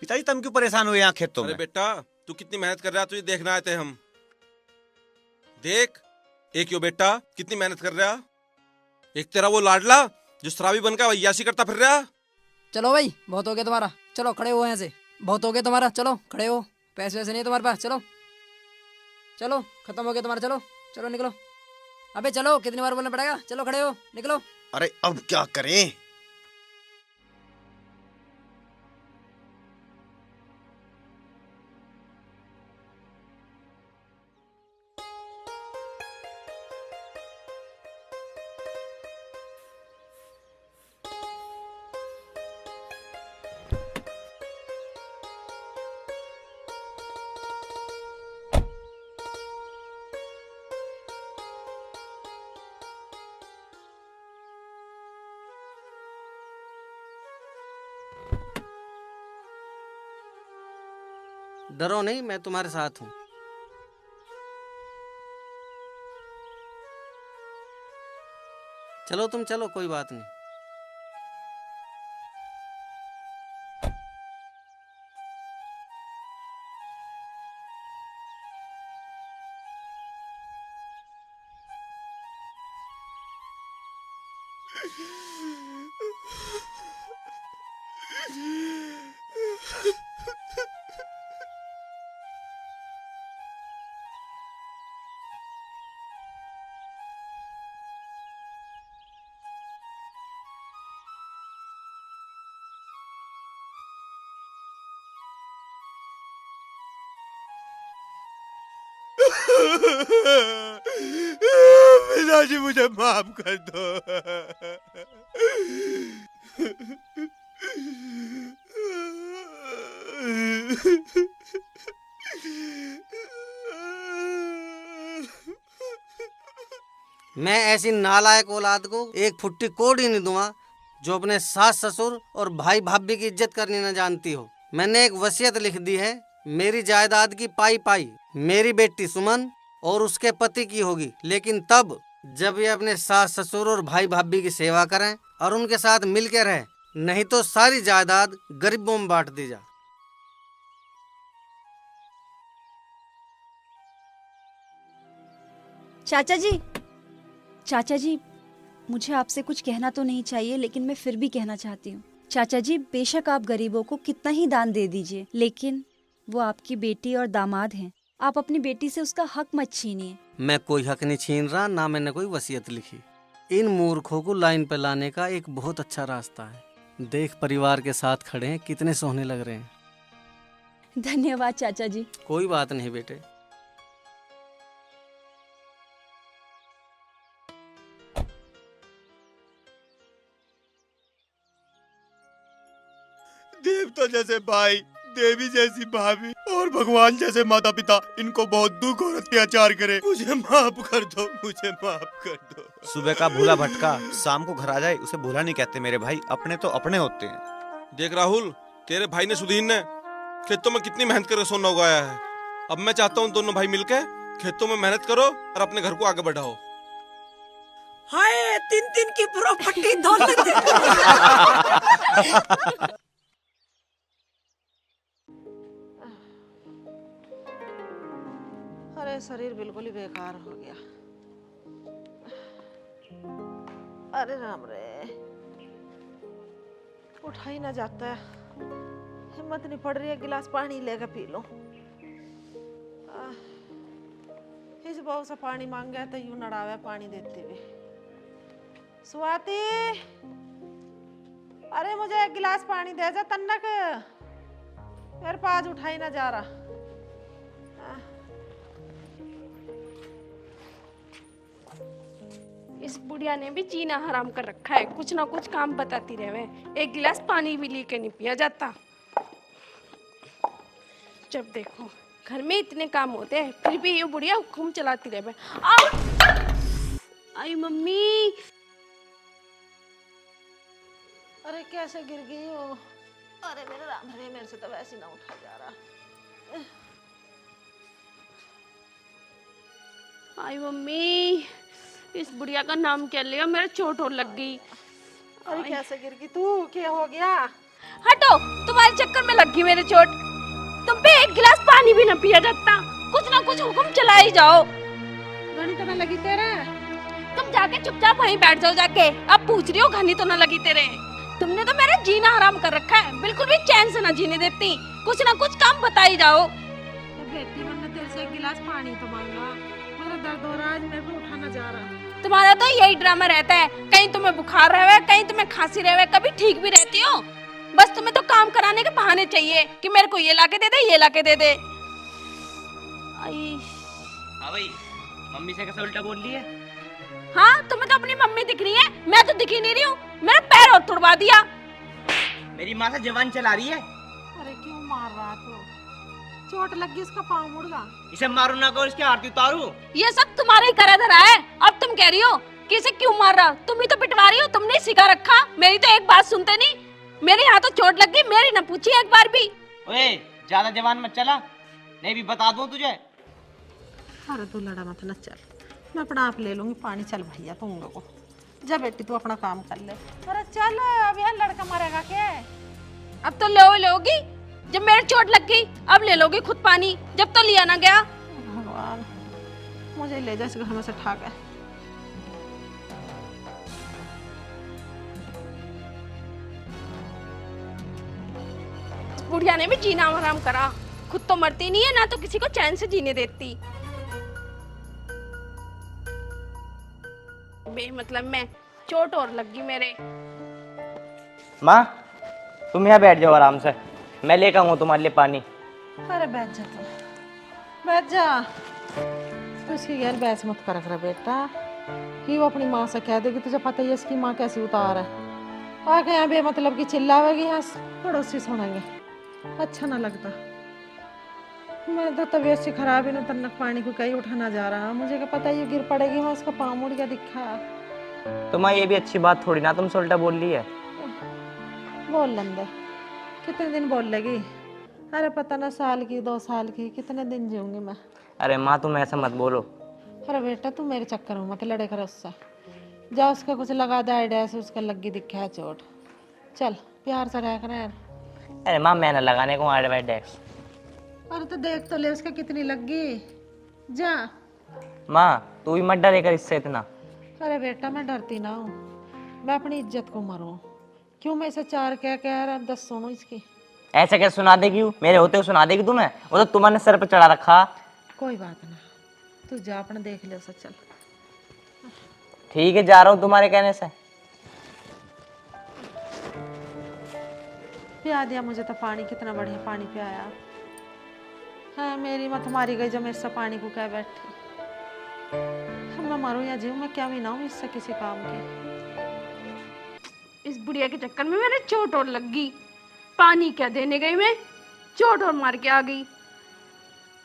L: पिताजी तुम क्यों परेशान हुए यहाँ खेतों
E: अरे
L: में?
E: बेटा, तू कितनी मेहनत कर रहा है, तुझे देखना आए थे हम। देख, एक यो बेटा कितनी मेहनत कर रहा, एक तेरा वो लाडला जो शराबी बनकर अय्याशी करता फिर रहा।
O: चलो भाई, बहुत हो गया तुम्हारा, चलो खड़े हो यहाँ से। बहुत हो गया तुम्हारा, चलो खड़े हो। पैसे वैसे नहीं है तुम्हारे पास, चलो चलो, खत्म हो गया तुम्हारा, चलो चलो निकलो। अबे चलो, कितनी बार बोलना पड़ेगा, चलो खड़े हो, निकलो।
F: अरे अब क्या करें?
I: डरो नहीं, मैं तुम्हारे साथ हूँ। चलो तुम चलो, कोई बात नहीं।
B: पिताजी मुझे माफ कर दो।
I: मैं ऐसी नालायक औलाद को एक फुट्टी कोड़ ही नहीं दूंगा जो अपने सास ससुर और भाई भाभी की इज्जत करनी न जानती हो। मैंने एक वसीयत लिख दी है, मेरी जायदाद की पाई पाई मेरी बेटी सुमन और उसके पति की होगी, लेकिन तब जब ये अपने सास ससुर और भाई भाभी की सेवा करें और उनके साथ मिल के रहें, नहीं तो सारी जायदाद गरीबों में बांट दी जा।
A: चाचा जी, मुझे आपसे कुछ कहना तो नहीं चाहिए, लेकिन मैं फिर भी कहना चाहती हूँ। चाचा जी, बेशक आप गरीबों को कितना ही दान दे दीजिए, लेकिन वो आपकी बेटी और दामाद हैं। आप अपनी बेटी से उसका हक मत छीनिए।
I: मैं कोई हक नहीं छीन रहा, ना मैंने कोई वसीयत लिखी। इन मूर्खों को लाइन पे लाने का एक बहुत अच्छा रास्ता है। देख, परिवार के साथ खड़े हैं, कितने सोहने लग रहे हैं।
A: धन्यवाद चाचा जी।
I: कोई बात नहीं बेटे।
D: देवता जैसे भाई, देवी जैसी भाभी और भगवान जैसे माता पिता इनको बहुत दुख और अत्याचार करे। मुझे माफ कर दो, मुझे माफ कर दो।
H: सुबह का भूला भटका शाम को घर आ जाए उसे भूला नहीं कहते मेरे भाई, अपने तो अपने होते हैं।
E: देख राहुल, तेरे भाई ने सुधीर ने खेतों में कितनी मेहनत करके सोना उगाया है। अब मैं चाहता हूँ दोनों भाई मिलकर खेतों में मेहनत करो और अपने घर को आगे बढ़ाओ।
C: हाय, 3-3 की प्रॉपर्टी दौलत।
G: अरे शरीर बिल्कुल ही बेकार हो गया। अरे राम रे, उठा ही ना जाता है, हिम्मत नहीं पड़ रही है। गिलास पानी लेकर पी लो। इस बहुत सा पानी मांग गया तो यूं नड़ावे पानी देते हुए। स्वाति, अरे मुझे एक गिलास पानी दे जा तन्नक, मेरे पास उठा ही ना जा रहा।
P: इस बुढ़िया ने भी जीना हराम कर रखा है, कुछ ना कुछ काम बताती रहे। एक गिलास पानी भी लेके नहीं पिया जाता। जब देखो घर में इतने काम होते हैं, फिर भी ये बुढ़िया हुक्म चलाती रहे। आई मम्मी,
G: अरे कैसे गिर गई हो? अरे मेरे राम रे, मेरे से तो वैसे ना उठा जा रहा।
P: आई मम्मी, इस बुढ़िया का नाम क्या लिया, मेरे चोट और लग गई।
G: अरे कैसे गिर गई तू? क्या हो गया?
P: हटो, तुम्हारे चक्कर में लग गई मेरे चोट। तुम पे एक गिलास पानी भी न पिया जाता, कुछ ना कुछ हुक्म चला ही जाओ।
G: घनी तो न लगी तेरे?
P: तुम जाके चुपचाप वहीं बैठ जाओ जाके। अब पूछ रही हो घनी तो न लगी तेरे? तुमने तो मेरा जीना हराम कर रखा है, बिल्कुल भी चैन से न जीने देती। कुछ ना कुछ काम बता ही जाओ।
G: बेटी, मैंने तेरे से एक गिलास पानी तो मांगा, मेरा दर्द हो रहा है, मेरे को उठा ना जा रहा।
P: तुम्हारा तो यही ड्रामा रहता है, कहीं तुम्हें बुखार रहे, कहीं तुम्हें खांसी रहे, कभी ठीक भी रहती हो। बस तुम्हें तो काम कराने के बहाने चाहिए कि मेरे को ये लाके दे दे, ये लाके दे दे।
Q: हाँ भाई, मम्मी से कैसे उल्टा बोल रही है?
P: हाँ, तुम्हें तो अपनी मम्मी दिख रही है, मैं तो दिख ही नहीं रही हूँ। मेरा पैर और तुड़वा दिया।
Q: मेरी माँ से जवान चला रही है।
G: अरे क्यों मार रहा तू? चोट लग गई, उसका पाँव मुड़ गया।
Q: इसे मारू ना को, इसकी आरती उतारू।
P: ये सब तुम्हारा ही करा धरा है। अब तुम कह रही हो कि इसे क्यों मार रहा? तुम ही तो पिटवा रही हो, तुमने सिखा रखा। मेरी तो एक बात सुनते नहीं। मेरे यहाँ तो चोट लग गई, मेरी न पूछी एक बार भी।
Q: ओए, ज्यादा जवान मत चला, नहीं भी बता दूं तुझे।
G: अरे तू लड़ा मत ना, चल मैं अपना आप ले लूंगी पानी। चल भैया, तुम लोगों जा बेटी, तू अपना काम कर ले। अरे चल, अब यह लड़का मरेगा क्या?
P: अब तो लोगी, जब मेरे चोट लग गई अब ले लोगे खुद पानी, जब तो लिया ना गया।
G: भगवान, मुझे ले जा इस घर में से ठाक है।
P: बुढ़िया ने भी जीना हराम करा, खुद तो मरती नहीं है, ना तो किसी को चैन से जीने देती। बेमतलब में चोट और लग गई मेरे।
Q: माँ, तुम यहाँ बैठ जाओ आराम से, मैं लेकर आऊँ तुम्हारे लिए पानी।
G: अरे बैठ जा, तुम बैठ जा। तो इसकी गैर बहस मत कर रहा बेटा कि वो अपनी माँ से कह देगी तुझे पता ही है इसकी माँ कैसी उतार है। आके यहाँ बेमतलब की चिल्लावेगी, यहाँ पड़ोसी सुनेंगे, अच्छा ना लगता। मेरी तो तबीयत सी खराब है ना, तन्नक पानी को कहीं उठाना जा रहा, मुझे क्या पता ये गिर पड़ेगी, मैं उसका पाँव मुड़ गया दिखा।
Q: तो माँ ये भी अच्छी बात थोड़ी ना तुमसे उल्टा बोल ली है।
G: बोल लंदे, कितने दिन बोल लेगी? अरे पता ना साल की 2 साल की कितने दिन जीऊंगी मैं।
Q: अरे माँ तुम ऐसा मत बोलो।
G: अरे बेटा तू मेरे चक्कर में मत लड़े कर उससे, जा उसका कुछ लगा दे आइडिया से, उसका लगी दिखा है चोट, चल प्यार से रह कर यार।
Q: अरे माँ मैं ना लगाने को एडवाइडेक्स।
G: अरे तो देख तो ले उसका कितनी लगी, जा।
Q: माँ तू भी मत डरेगा इससे इतना।
G: अरे बेटा मैं डरती ना हूँ, मैं अपनी इज्जत को मरूँ क्यों? मैं इसे 4 क्या कह रहा 10 सुनो इसकी।
Q: ऐसा कैसे सुना देगी? मेरे होते हुए सुना देगी तुम्हें? वो तो तुम्हारे सर पर चढ़ा रखा।
G: कोई बात ना, तू जा अपने देख ले उसे, चल।
Q: ठीक है जा रहा हूँ तुम्हारे कहने से।
G: पिया दिया मुझे तो पानी, कितना बढ़िया पानी पियाया। हाँ मेरी मत मारी गई जब मैं इससे पानी को कह बैठी। मैं मरूं या जीऊं, मैं क्या भी ना हूं इससे किसी काम की।
P: इस बुढ़िया के चक्कर में मेरे चोट और लग गई। पानी क्या देने गई मैं, चोट और मार के आ गई।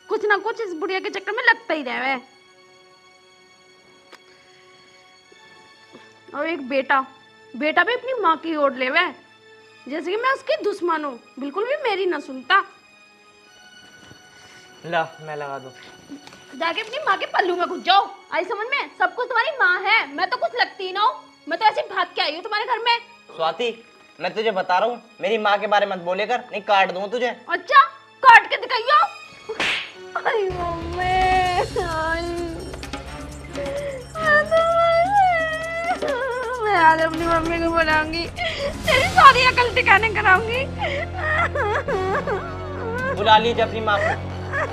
P: कुछ ना कुछ इस बुढ़िया के चक्कर में लगता ही रहे। और एक बेटा भी अपनी माँ की ओर ले वे, जैसे कि मैं उसकी दुश्मन हूँ, बिल्कुल भी मेरी ना सुनता।
Q: ला मैं लगा दूं।
P: जाके अपनी माँ के पल्लू में घुस जाओ। आई समझ में, सब कुछ तुम्हारी माँ है, मैं तो कुछ लगती ना हूँ। मैं तो ऐसे भाग के आई हूँ तुम्हारे घर में।
Q: स्वाति मैं तुझे बता रहा हूँ, मेरी माँ के बारे में मत बोले कर, नहीं काट दूंगा तुझे।
P: अच्छा काट के दिखाइयो। अरे मम्मी, मैं आज अपनी मम्मी को बुलाऊंगी, तेरी सारी अकल ठिकाने कराऊंगी।
Q: बुला लीजिए अपनी माँ को,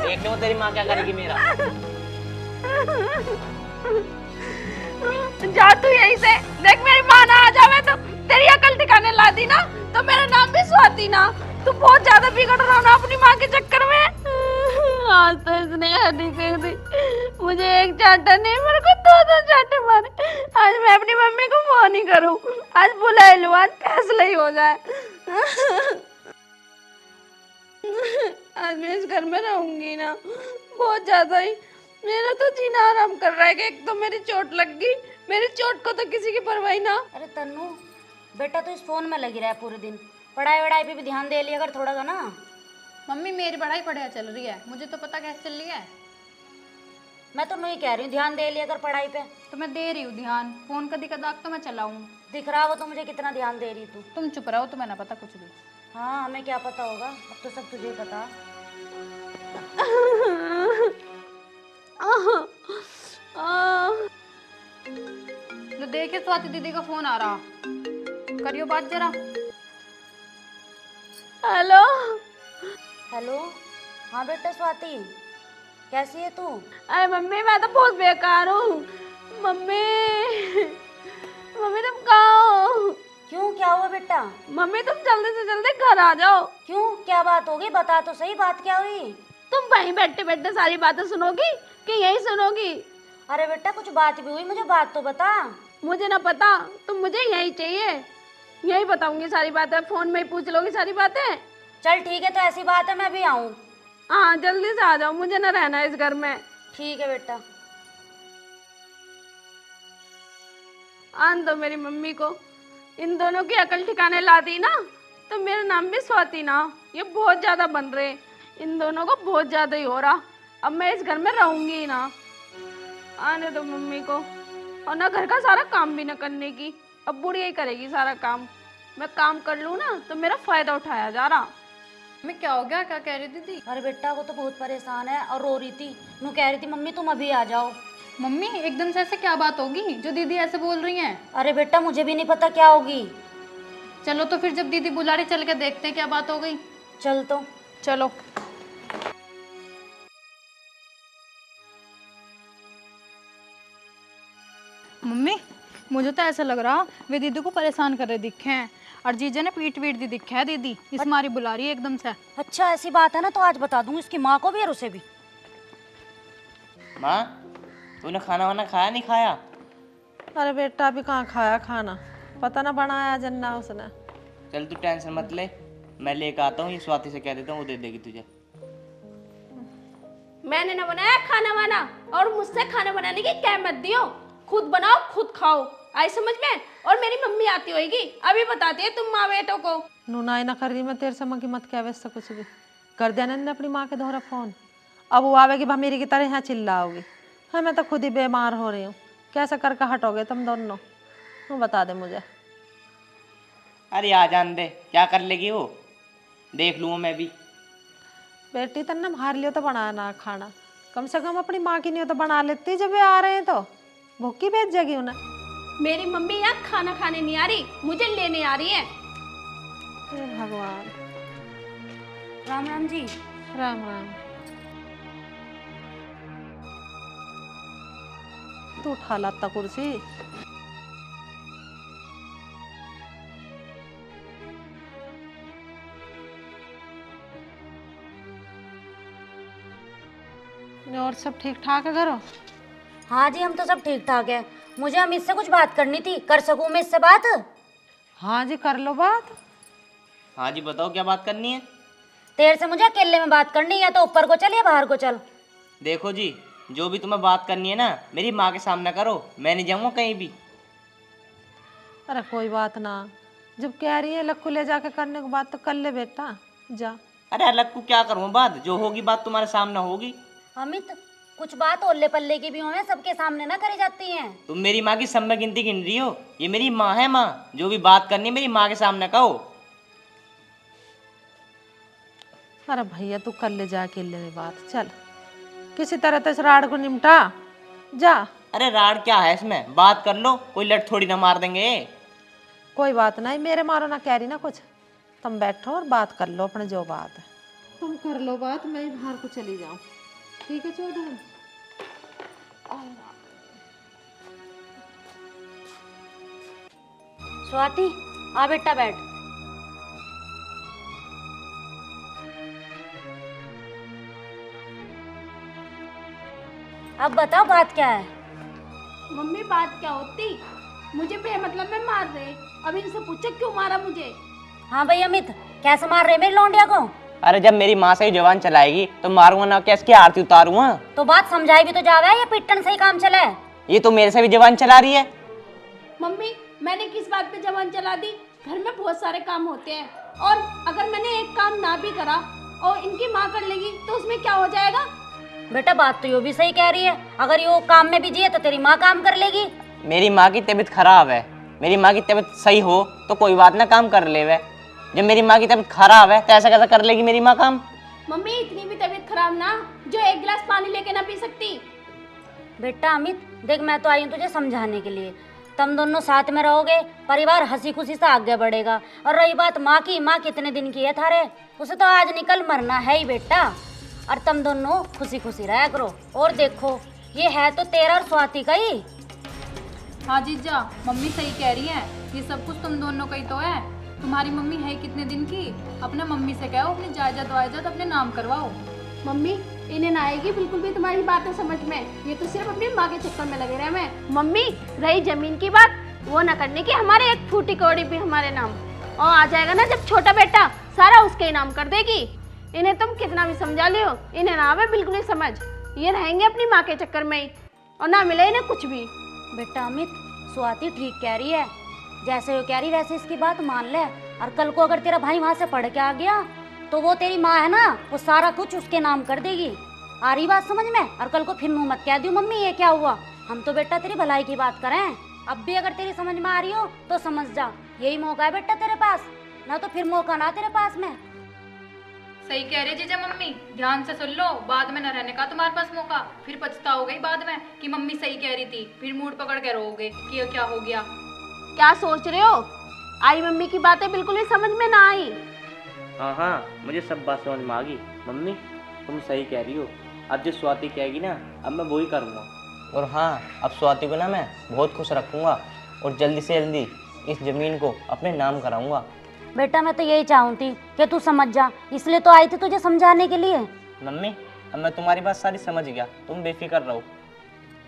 Q: देख लो तेरी माँ क्या करेगी मेरा।
P: जा तू यहीं से, देख मेरी माँ ना आ जावे तो तेरी अकल ठिकाने ला दी ना, तो मेरा नाम भी स्वाति ना। तू बहुत ज्यादा बिगड़ रहा ना अपनी माँ के चक्कर में। आज तो इसने हड्डी कर दी, मुझे एक चांटा नहीं, मेरे को 2 चांटे मारे। आज मैं अपनी मम्मी को फोन ही करूं, आज बुला लो, आज फैसला ही हो जाए। आज मैं इस घर में रहूंगी ना, बहुत ज्यादा ही मेरा तो जीना आराम कर रहा है कि एक तो मेरी चोट लग गई, मेरी चोट को तो किसी की परवाह ना।
R: अरे तन्नू बेटा तो इस फोन में लगी रहा है पूरे दिन, पढ़ाई वढ़ाई पे भी ध्यान दे लिया कर थोड़ा सा ना।
J: मम्मी मेरी पढ़ाई बढ़िया चल रही है, मुझे तो पता कैसे चल रही है।
R: मैं तो नहीं कह रही हूँ ध्यान दे लिया कर पढ़ाई पे।
J: तो मैं दे रही हूँ ध्यान, फोन का दिक्कत तो मैं चलाऊँ।
R: दिख रहा हो तो मुझे कितना ध्यान दे रही तू।
J: तुम चुप रहो, तुम्हें ना पता कुछ भी।
R: हाँ हमें क्या पता होगा, अब तो सब तुझे पता।
J: तो देखिए स्वाति दीदी का फोन आ रहा, करियो बात जरा।
P: हेलो
R: हेलो, हाँ बेटा स्वाति कैसी है तू?
P: अरे मम्मी मैं तो बहुत बेकार हूँ। मम्मी तुम कहाँ हो?
R: क्यों क्या हुआ बेटा?
P: मम्मी तुम जल्दी से जल्दी घर आ जाओ।
R: क्यों क्या बात होगी, बता तो सही, बात क्या हुई?
P: तुम वहीं बैठे बैठे सारी बातें सुनोगी कि यही सुनोगी?
R: अरे बेटा कुछ बात भी हुई, मुझे बात तो बता।
P: मुझे ना पता, तुम मुझे यही चाहिए, यही बताऊंगी सारी बातें, फोन में ही पूछ लोगी सारी बातें।
R: चल ठीक है, तो ऐसी बात है मैं भी आऊँ?
P: हाँ जल्दी से आ जाओ, मुझे ना रहना इस घर में।
R: ठीक है बेटा।
P: आन दो मेरी मम्मी को, इन दोनों की अकल ठिकाने ला दी ना तो मेरा नाम भी स्वाति ना। ये बहुत ज्यादा बन रहे, इन दोनों को बहुत ज्यादा ही हो रहा। अब मैं इस घर में रहूंगी ही ना। आने दो मम्मी को, और ना घर का सारा काम भी न करने की, अब बुढ़िया ही करेगी सारा काम। मैं काम कर लूँ ना तो मेरा फायदा उठाया जा रहा।
J: मैं क्या हो गया, क्या कह रही दीदी?
R: अरे बेटा वो तो बहुत परेशान है और रो रही थी, मैं कह रही थी मम्मी तुम अभी आ जाओ।
J: मम्मी एकदम से ऐसे क्या बात होगी जो दीदी ऐसे बोल रही हैं?
R: अरे बेटा मुझे भी नहीं पता क्या होगी।
J: चलो तो फिर जब दीदी बुला रही चल के देखते हैं क्या बात हो गई।
R: चल तो
J: चलो। मम्मी मुझे तो ऐसा लग रहा वे दीदी को परेशान कर रहे दिखे हैं, और जीजा ने पीट दी दिखे है दीदी, इस मारी बुला रही है एकदम से।
R: अच्छा ऐसी बात है ना, तो आज बता दूंगी इसकी माँ को भी और उसे भी।
Q: माँ तूने खाना वाना खाया नहीं खाया?
G: अरे बेटा अभी कहाँ खाया खाना, पता ना बनाया जन्ना उसने।
Q: चल तू टेंशन मत ले, मैं लेकर आता हूँ, ये स्वाति से कह देता हूँ, वो दे देगी तुझे।
P: मैंने ना बनाया खाना वाना, और मुझसे खाना बनाने की क्या मत दियो, खुद बनाओ खुद खाओ, आई समझ में। और मेरी मम्मी आती होगी, अभी बताती है तुम माँ बेटों को।
G: नूना ना कर रही, मैं तेरे से की मत क्या वैसा कुछ भी कर दिया ने अपनी माँ के दोहरा फोन। अब वो आवेगी भमीरी की तरह यहाँ चिल्लाओगी। हाँ मैं तो खुद ही बीमार हो रही हूँ, कैसे करके हटोगे तुम दोनों, तू बता दे मुझे।
Q: अरे आ जान दे, क्या कर लेगी वो, देख लूँ मैं भी।
G: बेटी तन्ने मार लियो तो बनाना खाना, कम से कम अपनी माँ की नहीं हो तो बना लेती, जब वे आ रहे हैं तो भूखी भेज जाएगी उन्हें।
P: मेरी मम्मी यहाँ खाना खाने नहीं आ रही, मुझे लेने आ रही है।
G: हे भगवान।
R: राम राम जी।
G: राम राम। तू उठा लाता कुर्सी। और सब ठीक ठाक है घरों?
R: हाँ जी हम तो सब ठीक ठाक है। मुझे अमित से कुछ बात करनी थी, कर सकूं मैं इससे बात?
G: हाँ जी कर लो बात।
Q: हाँ जी बताओ क्या बात करनी है?
R: तेरे से मुझे अकेले में बात करनी है, तो ऊपर को चल या बाहर को चल?
Q: देखो जी, जो भी तुम्हें बात करनी है ना, मेरी माँ के सामने करो, मैं नहीं जाऊँगा कहीं भी।
G: अरे कोई बात ना, जब कह रही है लक्कू ले जाके करने की बात तो कर ले बेटा, जा।
Q: अरे अलग को क्या करूँ बात, जो होगी बात तुम्हारे सामने होगी।
R: अमित कुछ बात ओल्ले पल्ले की भी हो, सबके सामने ना करी जाती हैं।
Q: तुम मेरी माँ की सब में गिनती गिन रही हो, ये मेरी माँ है। माँ जो भी बात करनी है मेरी माँ के सामने कहो।
G: अरे भैया तू कर ले जा अकेले में बात, चल किसी तरह तो इस राड को निपटा जा।
Q: अरे राड क्या है इसमें, बात कर लो, कोई लट थोड़ी ना मार देंगे।
G: कोई बात नहीं, मेरे मारो ना कह रही ना कुछ, तुम बैठो और बात कर लो अपने जो बात है। तुम कर लो बात, मैं बाहर को चली जाऊं, ठीक है चौधरी?
R: स्वाति आ बेटा बैठ। अब बताओ बात क्या है?
P: मम्मी बात क्या होती, मुझे बेमतलब में मार रहे, अब इनसे पूछे क्यों मारा मुझे।
R: हाँ भाई अमित, कैसे मार रहे मेरी लौंडिया को?
Q: अरे जब मेरी माँ से ही जवान चलाएगी तो मारूंगा ना, क्या इसकी आरती उतारूंगा?
R: तो बात समझाई भी तो जावे, ये पिटन से ही काम चला है।
Q: ये तो मेरे से भी जवान चला रही है।
P: मम्मी मैंने किस बात पे जवान चला दी, घर में बहुत सारे काम होते हैं, और अगर मैंने एक काम ना भी करा और इनकी माँ कर लेगी तो उसमें क्या हो जाएगा?
R: बेटा बात तो यो भी सही कह रही है, अगर यो काम में बिजी है तो तेरी माँ काम कर लेगी।
Q: मेरी माँ की तबीयत खराब है, मेरी माँ की तबीयत सही हो तो कोई बात ना, काम कर ले। जब मेरी माँ की तबीयत खराब है तो ऐसा कैसा कर लेगी मेरी माँ काम?
P: मम्मी इतनी भी तबीयत खराब ना जो एक गिलास पानी लेके ना पी सकती।
R: बेटा अमित देख, मैं तो आई हूँ तुझे समझाने के लिए, तुम दोनों साथ में रहोगे, परिवार हंसी खुशी से आगे बढ़ेगा। और रही बात माँ की, माँ कितने दिन की है थारे, उसे तो आज निकल मरना है ही बेटा। और तुम दोनों खुशी खुशी रहा करो। और देखो ये है तो तेरा और स्वाति का ही।
J: हाँ जीजा, मम्मी सही कह रही है, ये सब कुछ तुम दोनों का ही तो है। तुम्हारी मम्मी है कितने दिन की, अपने मम्मी से कहो अपनी जायदाद वायदाद अपने नाम करवाओ।
P: मम्मी इन्हें ना आएगी बिल्कुल भी तुम्हारी बातें समझ में, ये तो सिर्फ अपनी माँ के चक्कर में लगे रहे मैं। मम्मी रही जमीन की बात, वो ना करने की, हमारे एक फूटी कौड़ी भी हमारे नाम, और आ जाएगा ना जब छोटा बेटा सारा उसके ही नाम कर देगी। इन्हें तुम कितना भी समझा लियो, इन्हें ना आवे बिल्कुल ही समझ, ये रहेंगे अपनी माँ के चक्कर में ही और ना मिले इन्हें कुछ भी।
R: बेटा अमित स्वाति ठीक कह रही है, जैसे वो कह रही वैसे इसकी बात मान ले। और कल को अगर तेरा भाई वहां से पढ़ के आ गया तो वो तेरी माँ है ना, वो सारा कुछ उसके नाम कर देगी। आ रही बात समझ में? और कल को फिर मुँह मत कह दियो मम्मी ये क्या हुआ, हम तो बेटा तेरी भलाई की बात करें। अब भी अगर तेरी समझ में आ रही हो तो समझ जा, यही मौका है बेटा तेरे पास, ना तो फिर मौका ना तेरे पास में।
J: सही कह रहे जीजा मम्मी, ध्यान से सुन लो, बाद में न रहने का तुम्हारे पास मौका, फिर पछताओगे ही बाद में कि मम्मी सही कह रही थी, फिर मूड पकड़ के रोओगे कि ये क्या हो गया।
P: क्या सोच रहे हो, आई मम्मी की बातें बिल्कुल भी समझ में ना आई।
Q: हाँ मुझे सब बात समझ में आ गई। मम्मी तुम सही कह रही हो, अब जो स्वाति कहेगी ना अब मैं वही करूँगा। और हाँ अब स्वाति को ना मैं बहुत खुश रखूँगा और जल्दी से जल्दी इस ज़मीन को अपने नाम कराऊँगा।
R: बेटा मैं तो यही चाहूँगी कि तू समझ जा, इसलिए तो आई थी तुझे समझाने के लिए।
Q: मम्मी अब मैं तुम्हारी बात सारी समझ गया, तुम बेफिक्र रहो।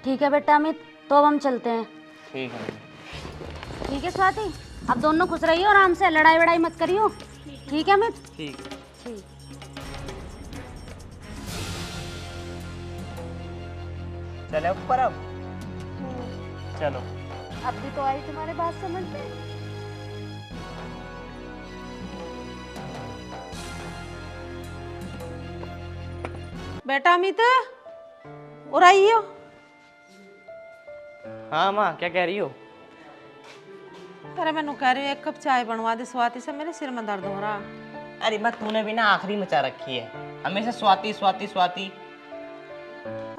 R: ठीक है बेटा अमित, तो अब हम चलते हैं।
Q: ठीक है।
R: ठीक है स्वाति, अब दोनों खुश रहियो, आराम से, लड़ाई वड़ाई मत करियो। ठीक है अमित?
Q: ठीक।
R: ठीक।
Q: चले ऊपर अब। चलो।
R: अब भी तो आई तुम्हारे बात समझ में।
G: बेटा अमित और आइयो।
Q: हाँ माँ, क्या कह रही हो?
G: अरे मैंने कह रही हूँ एक कप चाय बनवा दे स्वाति से, मेरे सिर में दर्द हो रहा।
Q: अरे माँ, तूने भी ना आखिरी मचा रखी है, हमेशा स्वाति स्वाति स्वाति।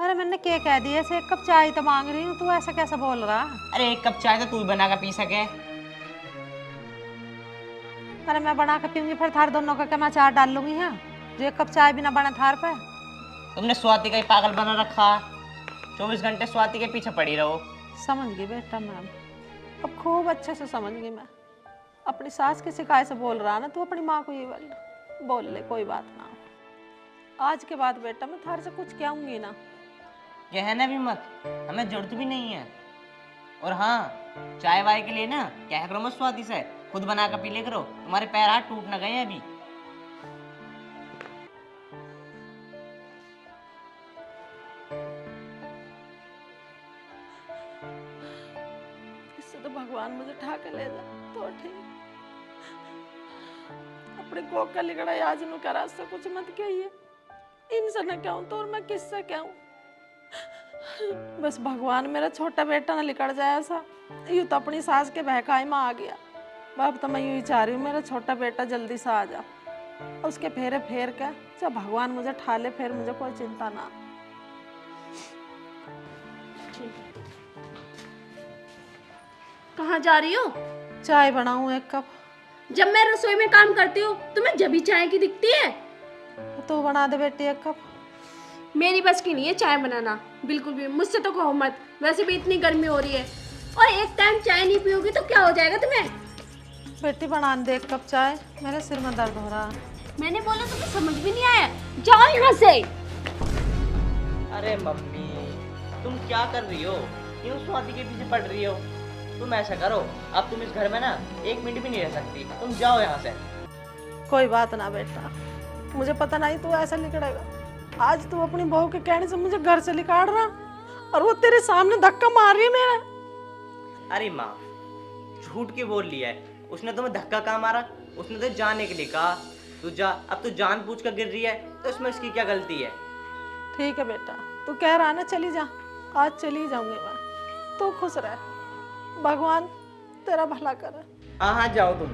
G: अरे मैंने क्या कह दिया, ऐसे एक कप चाय तो मांग रही हूँ, तू ऐसा कैसा बोल रहा?
Q: अरे एक कप चाय तो तू बना कर पी सके।
G: अरे मैं बना के पीऊंगी फिर थार दोनों का क्या मैं चार डाल लूंगी? यहाँ जो एक कप चाय भी ना बना थार पे।
Q: तुमने स्वाति का ही पागल बना रखा, 24 घंटे स्वाति के पीछे पड़ी रहो।
G: समझ गई बेटा मैम, अब खूब अच्छे से समझ गई मैं। अपनी सास की शिकायत से बोल रहा ना, तू अपनी माँ को ये बोल ले, कोई बात ना। आज के बाद बेटा मैं थार से कुछ कहूंगी ना।
Q: कहना भी मत, हमें जरूरत भी नहीं है। और हाँ, चाय वाय के लिए ना क्या करो मत स्वाति से, खुद बना कर पी ले करो, तुम्हारे पैर हाथ टूट न गए हैं अभी।
G: इससे तो भगवान मुझे उठा के ले जा तो ठीक। अपने कोक का लिगड़ा आज नु करा से कुछ मत कहिए, इनसे न कहूं तो और मैं किससे कहूं। बस भगवान मेरा छोटा बेटा ना लिकड़ जाए ऐसा। यूं तो अपनी सास के बहकाई में आ गया, अब तो मैं यूं ही चाह रही हूँ मेरा छोटा बेटा जल्दी से आ जा, उसके फेरे फेर के जब भगवान मुझे ठा ले फिर मुझे कोई चिंता ना।
P: कहाँ जा रही हो?
G: चाय बनाऊं एक कप।
P: जब मैं रसोई में काम करती हूँ तुम्हें जभी चाय की दिखती है।
G: तो बना दे बेटी एक कप।
P: मेरी बस की नहीं है चाय बनाना, बिल्कुल भी। मुझसे तो कहो मत, वैसे भी इतनी गर्मी हो रही है, और एक टाइम चाय नहीं पियोगी तो क्या हो जाएगा तुम्हें?
G: बेटी बना दे एक कप चाय, मेरे सिर में दर्द हो रहा।
P: मैंने बोला तुम्हें समझ भी नहीं आया, जाओ यहाँ से।
Q: अरे मम्मी, तुम क्या कर रही हो? क्यों स्वाति के पीछे पड़ रही हो? तुम ऐसा करो, अब तुम इस घर में ना 1 मिनट भी नहीं रह सकती, तुम जाओ यहाँ से।
G: कोई बात ना बेटा, मुझे पता नहीं तू ऐसा निकलेगा। आज तू अपनी बहू के कहने से मुझे घर से निकाल रहा, और वो तेरे सामने धक्का मार रही है मेरा।
Q: अरे माँ, झूठ क्यों बोल लिया है? उसने तुम्हें धक्का कहाँ मारा? उसने तो जाने के लिए कहा, तू जा। अब तू जान पूछ कर गिर रही है तो इसमें उसकी क्या गलती है?
G: ठीक है बेटा, तू कह रहा ना चली जा, आज चली जाऊंगी मैं। तू खुश रह, भगवान तेरा भला करे।
Q: हाँ हाँ जाओ तुम।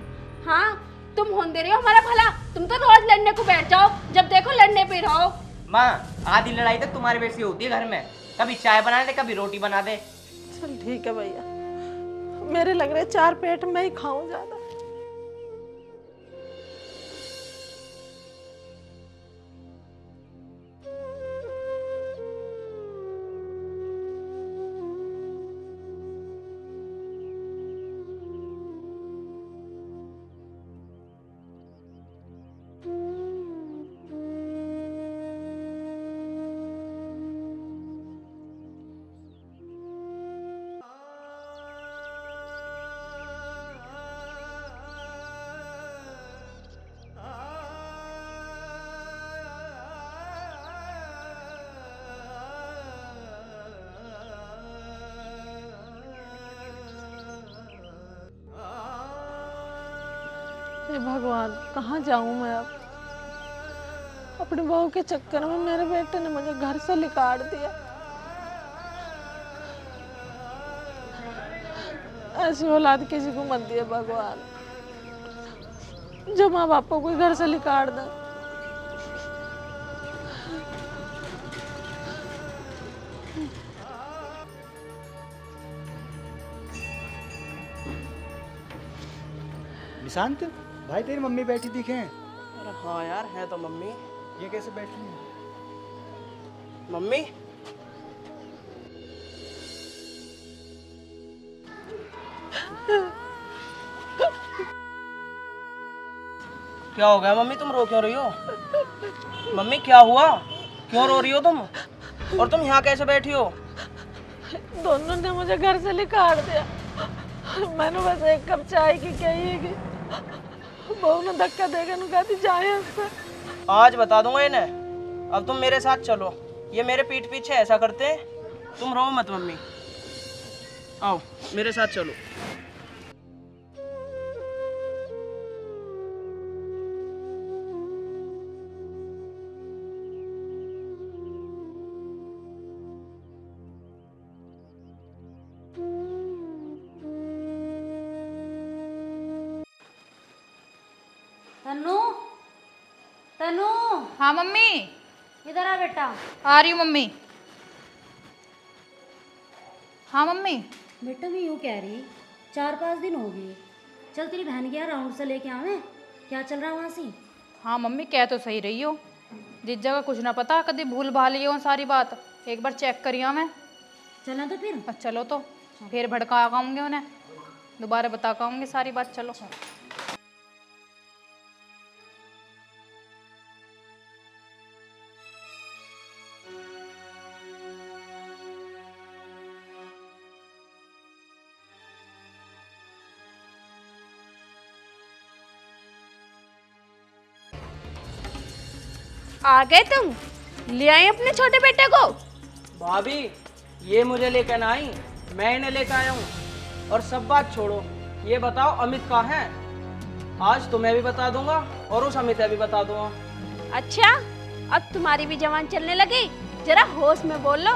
P: हाँ, तुम होन दे रहे हो हमारा भला, तुम तो रोज लड़ने को बैठ जाओ, जब देखो लड़ने पे रहो।
Q: माँ, आधी लड़ाई तो तुम्हारे वैसी होती है घर में, कभी चाय बना दे कभी रोटी बना दे।
G: चल ठीक है भैया, मेरे लग रहे 4 पेट में ही खाऊं ज्यादा। हे भगवान, कहाँ जाऊं मैं अब? अपनी बहू के चक्कर में मेरे बेटे ने मुझे घर से निकाल दिया। ऐसी औलाद किसी को मत दिए भगवान, जो माँ बापों को घर से निकाल दे।
S: निशांत भाई, तेरी मम्मी बैठी दिखे?
T: अरे हाँ यार, है तो मम्मी।
S: ये कैसे बैठी है?
T: मम्मी, क्या हो गया मम्मी, तुम रो क्यों रही हो? मम्मी क्या हुआ, क्यों रो रही हो तुम? और तुम यहाँ कैसे बैठी हो?
P: दोनों ने मुझे घर से निकाल दिया। मैंने बस एक कप चाय की कही कि बहू ने धक्का देकर नु कहती जाए उससे।
T: आज बता दूंगा इन्हें। अब तुम मेरे साथ चलो, ये मेरे पीठ पीछे ऐसा करते हैं। तुम रो मत मम्मी, आओ मेरे साथ चलो।
R: तन्नू, तन्नू।
J: हाँ मम्मी।
R: इधर आ बेटा।
J: आ रही हूँ मम्मी। हाँ मम्मी।
R: बेटा मैं यूँ कह रही, 4-5 दिन हो गए, चल तेरी बहन गया राउंड से लेके आवे, क्या चल रहा है वहाँ से?
J: हाँ मम्मी कह तो सही रही हो, जिस जगह कुछ ना पता कभी भूल भाल हो सारी बात, एक बार चेक करिए मैं।
R: चला तो फिर?
J: चलो तो फिर भड़का आऊँगे उन्हें, दोबारा बता पाऊँगी सारी बात। चलो।
P: आ गए तुम? ले आए अपने छोटे बेटे को?
T: भाभी ये मुझे लेकर ना आई, मैं इन्हें लेकर आया हूँ। और सब बात छोड़ो, ये बताओ अमित कहाँ है? आज तुम्हें भी बता दूंगा और उस अमित भी बता दूंगा।
P: अच्छा, अब तुम्हारी भी जवान चलने लगी? जरा होश में बोल लो,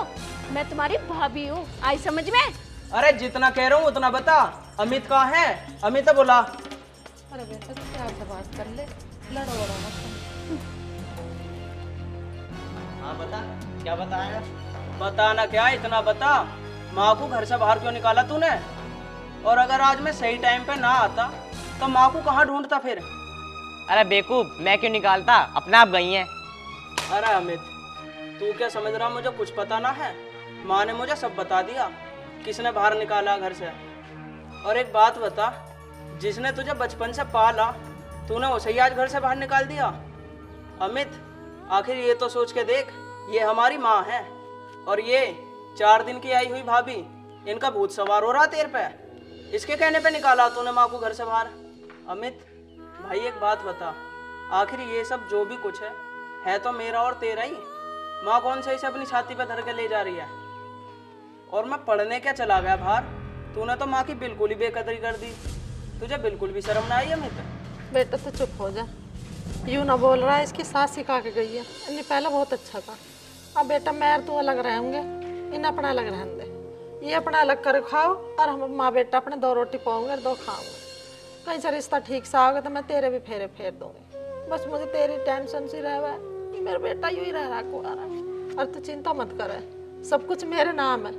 P: मैं तुम्हारी भाभी हूँ, आई समझ में?
T: अरे जितना कह रहा हूँ उतना बता, अमित कहाँ है? अमित बोला।
G: अरे बेटा तो प्यार से बात कर ले, लड़ो मत।
T: हाँ बता, क्या बताया? बताना क्या, इतना बता, माँ को घर से बाहर क्यों निकाला तूने? और अगर आज मैं सही टाइम पे ना आता तो माँ को कहाँ ढूंढता फिर?
Q: अरे बेवकूफ, मैं क्यों निकालता, अपने आप गई हैं।
T: अरे अमित, तू क्या समझ रहा मुझे कुछ पता ना है? माँ ने मुझे सब बता दिया, किसने बाहर निकाला घर से। और एक बात बता, जिसने तुझे बचपन से पाला, तूने उसे ही आज घर से बाहर निकाल दिया। अमित आखिर ये तो सोच के देख, ये हमारी माँ है और ये 4 दिन की आई हुई भाभी, इनका भूत सवार हो रहा तेरे पे। इसके कहने पे निकाला तूने माँ को घर से बाहर। अमित भाई एक बात बता, आखिर ये सब जो भी कुछ है तो मेरा और तेरा ही। माँ कौन से इसे अपनी छाती पे धर के ले जा रही है? और मैं पढ़ने क्या चला गया बाहर, तूने तो माँ की बिल्कुल ही बेकदरी कर दी। तुझे बिल्कुल भी शर्म ना आई अमित?
G: बेटा तो चुप हो जा, यूँ ना बोल रहा है, इसकी सास सिखा के गई है। इन्हें पहले बहुत अच्छा था। अब बेटा मैं और तू अलग रहेंगे, इन अपना अलग रहने दे। ये अपना अलग कर खाओ और हम माँ बेटा अपने 2 रोटी पाओगे और 2 खाओगे। कहीं से रिश्ता ठीक से आओगे तो मैं तेरे भी फेरे फेर दूंगी। बस मुझे तेरी टेंशन सी रह कि मेरा बेटा यूँ ही रह रहा कुआरा। और तू चिंता मत करे, सब कुछ मेरे नाम है,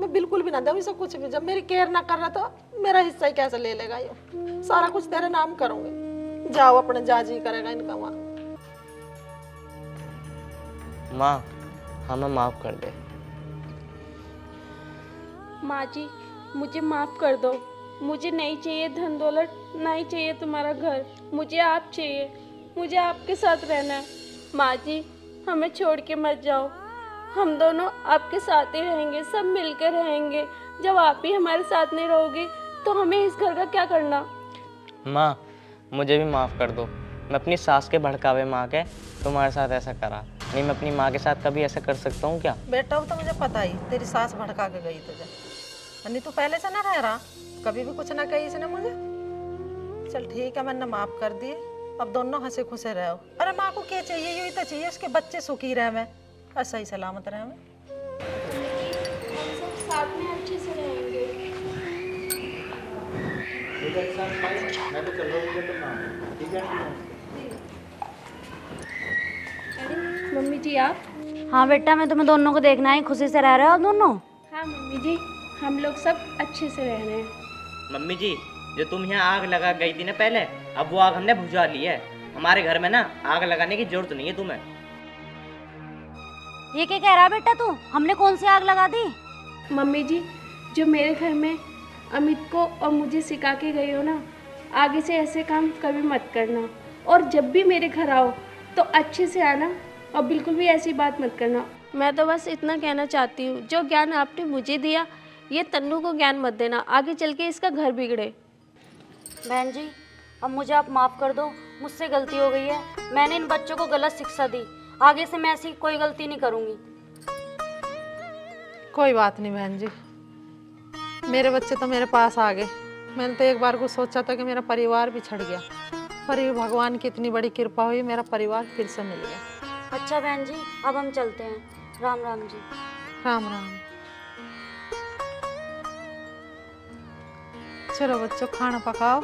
G: मैं बिल्कुल भी ना दूँगी सब कुछ भी। जब मेरी केयर ना कर रहा तो मेरा हिस्सा ही कैसे ले लेगा? ये सारा कुछ तेरे नाम करूँगी। जाओ अपने जाजी करेगा इनका वहाँ।
Q: माँ हमें माफ कर दे।
P: माँ जी मुझे माफ कर दो, मुझे नहीं चाहिए धन दौलत, नहीं चाहिए तुम्हारा घर, मुझे आप चाहिए, मुझे आपके साथ रहना है। माँ जी हमें छोड़ के मत जाओ, हम दोनों आपके साथ ही रहेंगे, सब मिलकर रहेंगे। जब आप ही हमारे साथ नहीं रहोगे तो हमें इस घर का क्या करना?
Q: माँ मुझे भी माफ़ कर दो, मैं अपनी सास के भड़कावे माँ के तुम्हारे साथ ऐसा करा, नहीं मैं अपनी माँ के साथ कभी ऐसा कर सकता हूँ क्या?
G: बेटा वो तो मुझे पता ही, तेरी सास भड़का के गई तुझे, नहीं तो पहले से ना रह रहा, कभी भी कुछ ना कही इसने मुझे। चल ठीक है, मैंने माफ कर दिए, अब दोनों हंसे खुशे रहो। अरे माँ को क्या चाहिए? यही तो चाहिए उसके बच्चे सुखी रहे में और सही सलामत रहे में।
P: हम सब साथ में अच्छे से रहेंगे।
S: मैं तो चल रहा हूँ, ठीक है?
P: मम्मी जी आप?
R: हाँ बेटा मैं तुम्हें दोनों को देखना है, खुशी से रह रहे हो दोनों?
P: हाँ मम्मी जी, हम लोग सब अच्छे से रह रहे हैं।
Q: मम्मी जी जो तुम यहाँ आग लगा गई थी ना पहले, अब वो आग हमने बुझा ली है। हमारे घर में ना आग लगाने की जरूरत नहीं है तुम्हें।
R: ये क्या कह रहा है बेटा तू? हमने कौन सी आग लगा दी?
P: मम्मी जी जो मेरे घर में अमित को और मुझे सिखा के गई हो ना, आगे से ऐसे काम कभी मत करना, और जब भी मेरे घर आओ तो अच्छे से आना और बिल्कुल भी ऐसी बात मत करना। मैं तो बस इतना कहना चाहती हूँ, जो ज्ञान आपने मुझे दिया ये तन्नू को ज्ञान मत देना, आगे चल के इसका घर बिगड़े।
R: बहन जी अब मुझे आप माफ़ कर दो, मुझसे गलती हो गई है। मैंने इन बच्चों को गलत शिक्षा दी, आगे से मैं ऐसी कोई गलती नहीं करूँगी।
G: कोई बात नहीं बहन जी, मेरे बच्चे तो मेरे पास आ गए। मैंने तो एक बार को सोचा था कि मेरा परिवार भी छड़ गया, पर ये भगवान की इतनी बड़ी कृपा हुई, मेरा परिवार फिर से मिल गया।
R: अच्छा बहन जी अब हम चलते हैं, राम राम जी।
G: राम राम। चलो बच्चों खाना पकाओ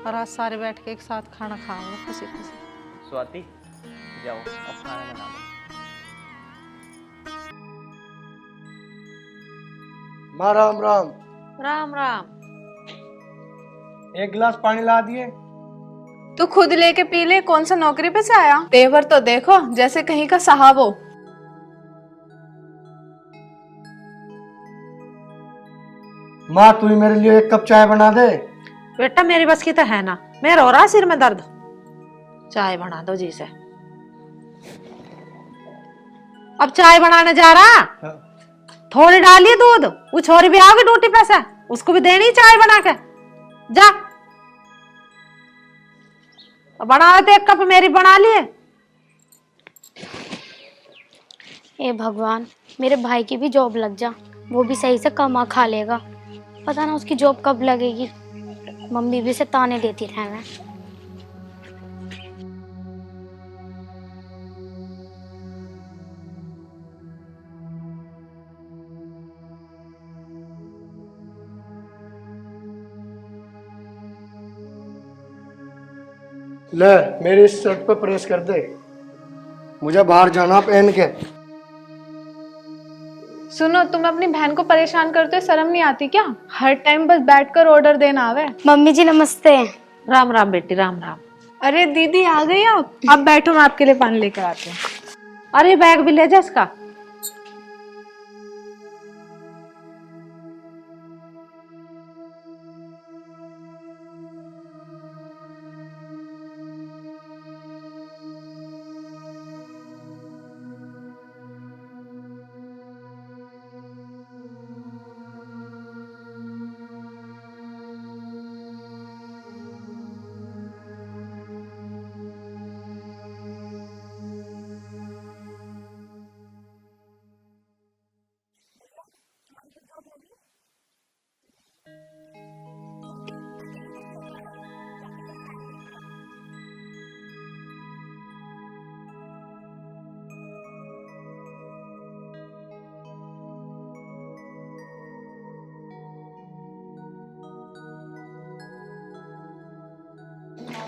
G: और आज सारे बैठ के एक साथ खाना खाओ खुशी खुशी।
Q: स्वाति जाओ अब खाना बना लो।
U: माँ राम राम।
G: राम राम।
U: एक गिलास पानी ला दिए।
P: तू खुद लेके पी ले, कौन सा नौकरी पे से आया? तेवर तो देखो जैसे कहीं का साहब हो।
U: माँ तू ही मेरे लिए एक कप चाय बना दे।
G: बेटा मेरी बस की तो है ना, मेरा हो रहा सिर में दर्द, चाय बना दो जी से। अब चाय बनाने जा रहा, थोड़ी डालिए दूध, वो छोरी भी आओगी ड्यूटी पे से, उसको भी देनी चाय बना के। जा बना लेते, एक कप मेरी बना लिए।
R: ए भगवान मेरे भाई की भी जॉब लग जा, वो भी सही से कमा खा लेगा। पता ना उसकी जॉब कब लगेगी, मम्मी भी से ताने देती रहना।
U: ले मेरी इस शर्ट पे प्रेस कर दे, मुझे बाहर जाना पहन के।
P: सुनो तुम अपनी बहन को परेशान करते हो, शर्म नहीं आती क्या? हर टाइम बस बैठकर ऑर्डर देना आवे।
R: मम्मी जी नमस्ते।
G: राम राम बेटी राम राम।
P: अरे दीदी आ गई आप बैठो, मैं आपके लिए पानी लेकर आती हूँ।
G: अरे बैग भी ले जा इसका।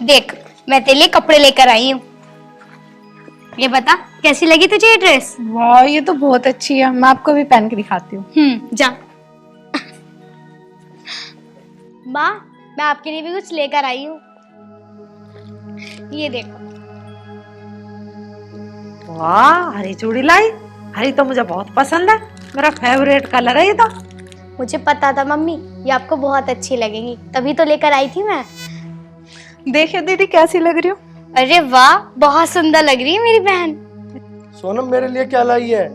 R: देख मैं तेरे लिए कपड़े लेकर आई हूँ, ये बता कैसी लगी तुझे ये ड्रेस?
P: वाह ये तो बहुत अच्छी है, मैं आपको भी पहन के दिखाती हूँ।
R: जा। माँ मैं आपके लिए भी कुछ लेकर आई हूँ, ये देखो।
G: वाह हरी चूड़ी लाई, हरी तो मुझे बहुत पसंद है, मेरा फेवरेट कलर है ये तो।
R: मुझे पता था मम्मी ये आपको बहुत अच्छी लगेंगी, तभी तो लेकर आई थी मैं।
P: देखिए दीदी कैसी लग रही हो?
R: अरे वाह बहुत सुंदर लग रही है मेरी बहन।
U: सोनम मेरे लिए क्या लाई है?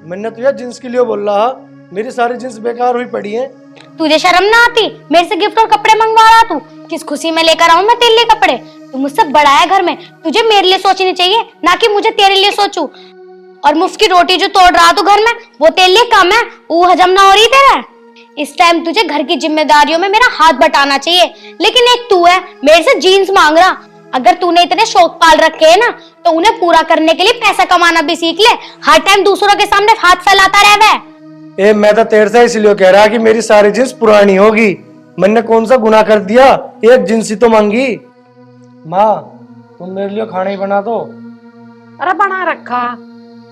U: मैंने तुझे जींस के लिए बोल रहा, मेरी सारी जींस बेकार हुई पड़ी है।
R: तुझे शर्म ना आती? मेरे से गिफ्ट और कपड़े मंगवा रहा तू, किस खुशी में लेकर आऊं मैं तेरे लिए कपड़े? तू मुझसे बड़ा है घर में, तुझे मेरे लिए सोचनी चाहिए ना कि मुझे तेरे लिए सोचूं। और मुफ्त की रोटी जो तोड़ रहा तू घर में वो तेरे लिए कम है, वो हजम ना हो रही तेरा। इस टाइम तुझे घर की जिम्मेदारियों में मेरा हाथ बटाना चाहिए, लेकिन एक तू है मेरे से जीन्स मांग रहा। अगर तूने इतने शौक पाल रखे हैं ना तो उन्हें पूरा करने के लिए पैसा कमाना भी सीख ले, हर टाइम दूसरों के सामने हाथ फैलाता रहे।
U: ए मैं तो तेरे से इसलिए कह रहा कि मेरी सारी जींस पुरानी होगी, मैंने कौन सा गुनाह कर दिया, एक जींस ही तो मांगी। माँ तुम मेरे लिए खाना ही बना दो।
G: अरे बना रखा,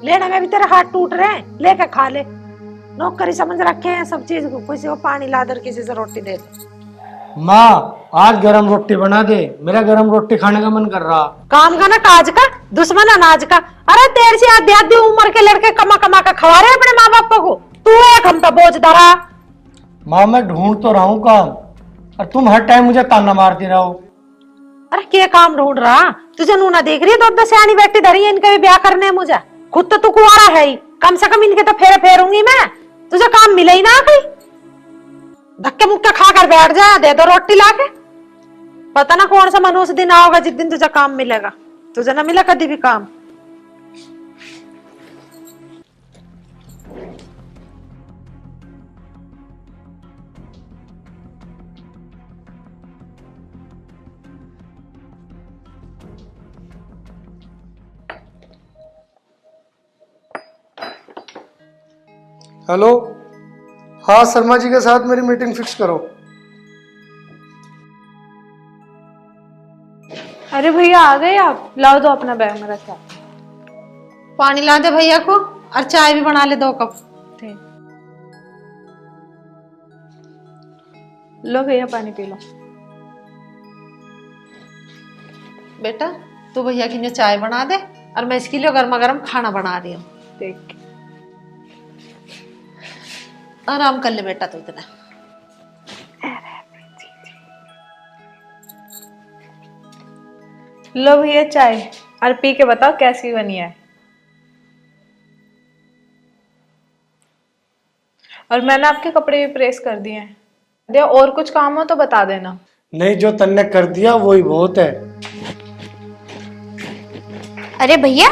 G: लेने में भी तेरे हाथ टूट रहे हैं, लेके खा ले। नौकरी समझ रखे हैं सब चीज को, किसी को पानी ला दर किसी से रोटी दे दे।
U: माँ आज गरम रोटी बना दे, मेरा गरम रोटी खाने का मन कर रहा।
G: काम का ना काज का, दुश्मन अनाज का। अरे तेरे से आधी आधी उम्र के लड़के कमा कमा कर खवा रहे अपने माँ बाप को, तू एक हम तो बोझ धरा।
U: माँ मैं ढूंढ तो रहा हूँ काम, और तुम हर टाइम मुझे ताना मारती रहो।
G: अरे क्या काम ढूंढ रहा? तुझे नूना देख रही है, दो सियानी बेटी धरी है, इनका भी ब्याह करने है मुझे। खुद तो तू कुंवारा है ही, कम से कम इनके तो फेरे फेरूंगी मैं। तुझे काम मिले ही ना कहीं, धक्के मुक्के खा कर बैठ जा, दे दो रोटी लाके। पता ना कौन सा मनुष्य दिन आओगा जिस दिन तुझे काम मिलेगा। तुझे ना मिला कभी भी काम।
U: हेलो, हाँ शर्मा जी के साथ मेरी मीटिंग फिक्स करो।
K: अरे भैया आ गए आप, लाओ दो अपना बैग में रखा।
G: पानी ला दे भैया को, और चाय भी बना ले 2 कप।
K: लो भैया पानी पी लो।
G: बेटा तू भैया के लिए चाय बना दे, और मैं इसके लिए गर्मा गर्म खाना बना रही हूँ।
K: ठीक,
G: आराम कर ले बेटा तू इतना।
K: लो भैया चाय, और पी के बताओ कैसी बनी है। और मैंने आपके कपड़े भी प्रेस कर दिए हैं। और कुछ काम हो तो बता देना।
U: नहीं, जो तन्ने कर दिया वही बहुत है।
V: अरे भैया,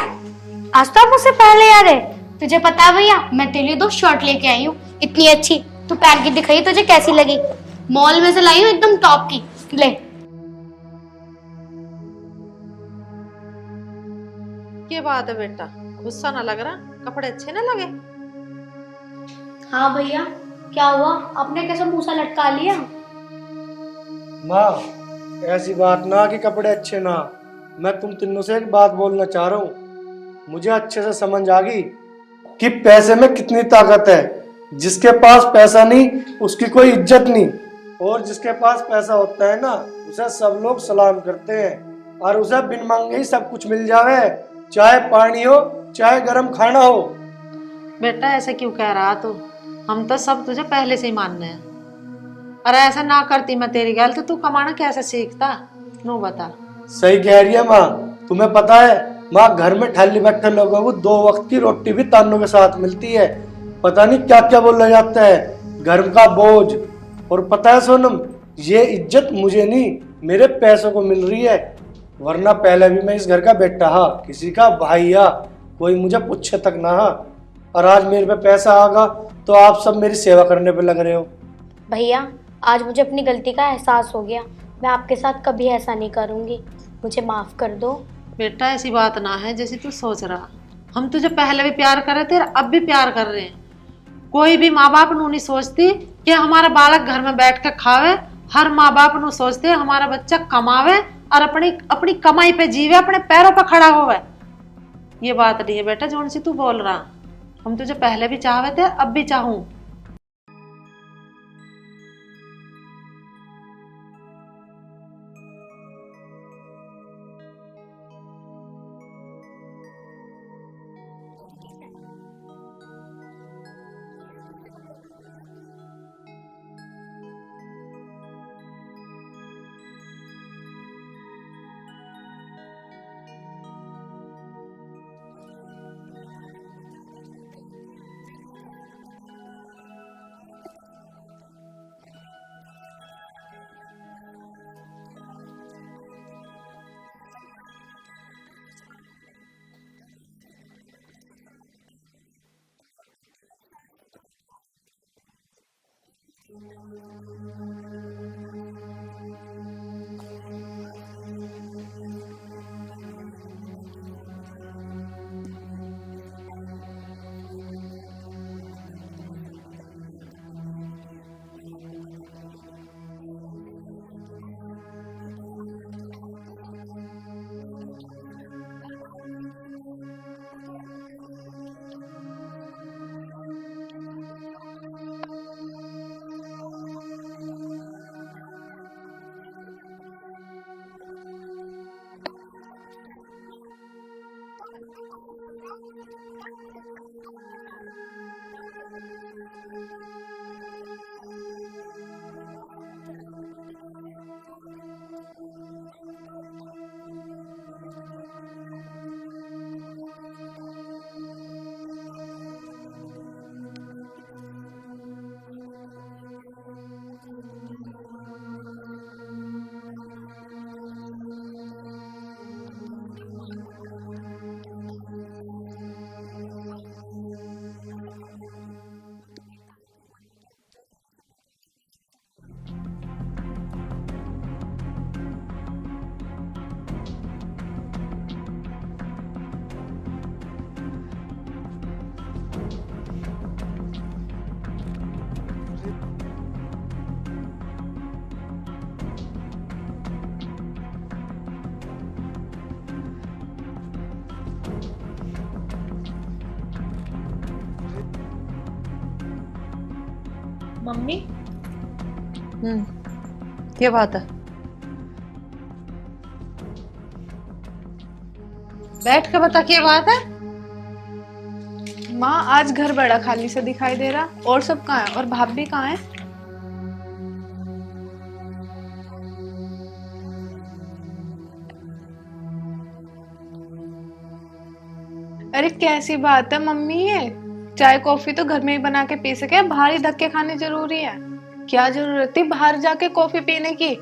V: आज तो आप मुझसे पहले आ गए। तुझे पता है भैया, मैं तेरे लिए 2 शर्ट लेके आई हूँ, इतनी अच्छी। तू पहन के दिखाई, तुझे कैसी लगी? मॉल में से लाई हूँ, एकदम टॉप की। ले।
G: क्या बात है बेटा, गुस्सा ना लग रहा? कपड़े अच्छे ना लगे?
V: हाँ भैया, क्या हुआ? आपने कैसे मुंह सा लटका लिया?
U: माँ, ऐसी बात ना कि कपड़े अच्छे ना। मैं तुम तीनों से एक बात बोलना चाह रहा हूँ। मुझे अच्छे से समझ आ गई कि पैसे में कितनी ताकत है। जिसके पास पैसा नहीं उसकी कोई इज्जत नहीं, और जिसके पास पैसा होता है ना उसे सब लोग सलाम करते हैं, और उसे बिन मांगे ही सब कुछ मिल जावे, चाहे पानी हो चाहे गर्म खाना हो।
G: बेटा ऐसा क्यों कह रहा तू? हम तो सब तुझे पहले से ही मानने हैं। अरे ऐसा ना करती मैं तेरी गल तो तू कमाना कैसे सीखता? नो बता।
U: सही कह रही है माँ। तुम्हें पता है माँ, घर में ठल्ली बैठे लोगों को 2 वक्त की रोटी भी तानों के साथ मिलती है। पता नहीं क्या क्या बोला जाता है, घर का बोझ। और पता है सोनम, ये इज्जत मुझे नहीं मेरे पैसों को मिल रही है, वरना पहले भी मैं इस घर का बेटा हा, किसी का भाई हा, कोई मुझे पूछे तक ना हा। और आज मेरे पे पैसा आगा तो आप सब मेरी सेवा करने पे लग रहे हो।
V: भैया, आज मुझे अपनी गलती का एहसास हो गया। मैं आपके साथ कभी ऐसा नहीं करूंगी, मुझे माफ कर दो।
G: बेटा ऐसी बात ना है जैसी तू सोच रहा। हम तुझे पहले भी प्यार कर रहे थे और अब भी प्यार कर रहे हैं। कोई भी माँ बाप नू नहीं सोचती कि हमारा बालक घर में बैठ कर खावे। हर माँ बाप नू सोचते हमारा बच्चा कमावे और अपनी कमाई पे जीवे, अपने पैरों पर खड़ा होवे। ये बात नहीं है बेटा जोन सी तू बोल रहा। हम तुझे पहले भी चाहते थे, अब भी चाहूं।
K: मम्मी
G: क्या बात है? बैठ के बता क्या बात है?
K: माँ आज घर बड़ा खाली सा दिखाई दे रहा, और सब कहाँ है? और भाभी कहाँ है? अरे कैसी बात है मम्मी, ये चाय कॉफी तो घर में ही बना के पी सके, बाहर ही धक्के खाने जरूरी है? क्या जरूरत थी बाहर जाके कॉफी पीने की?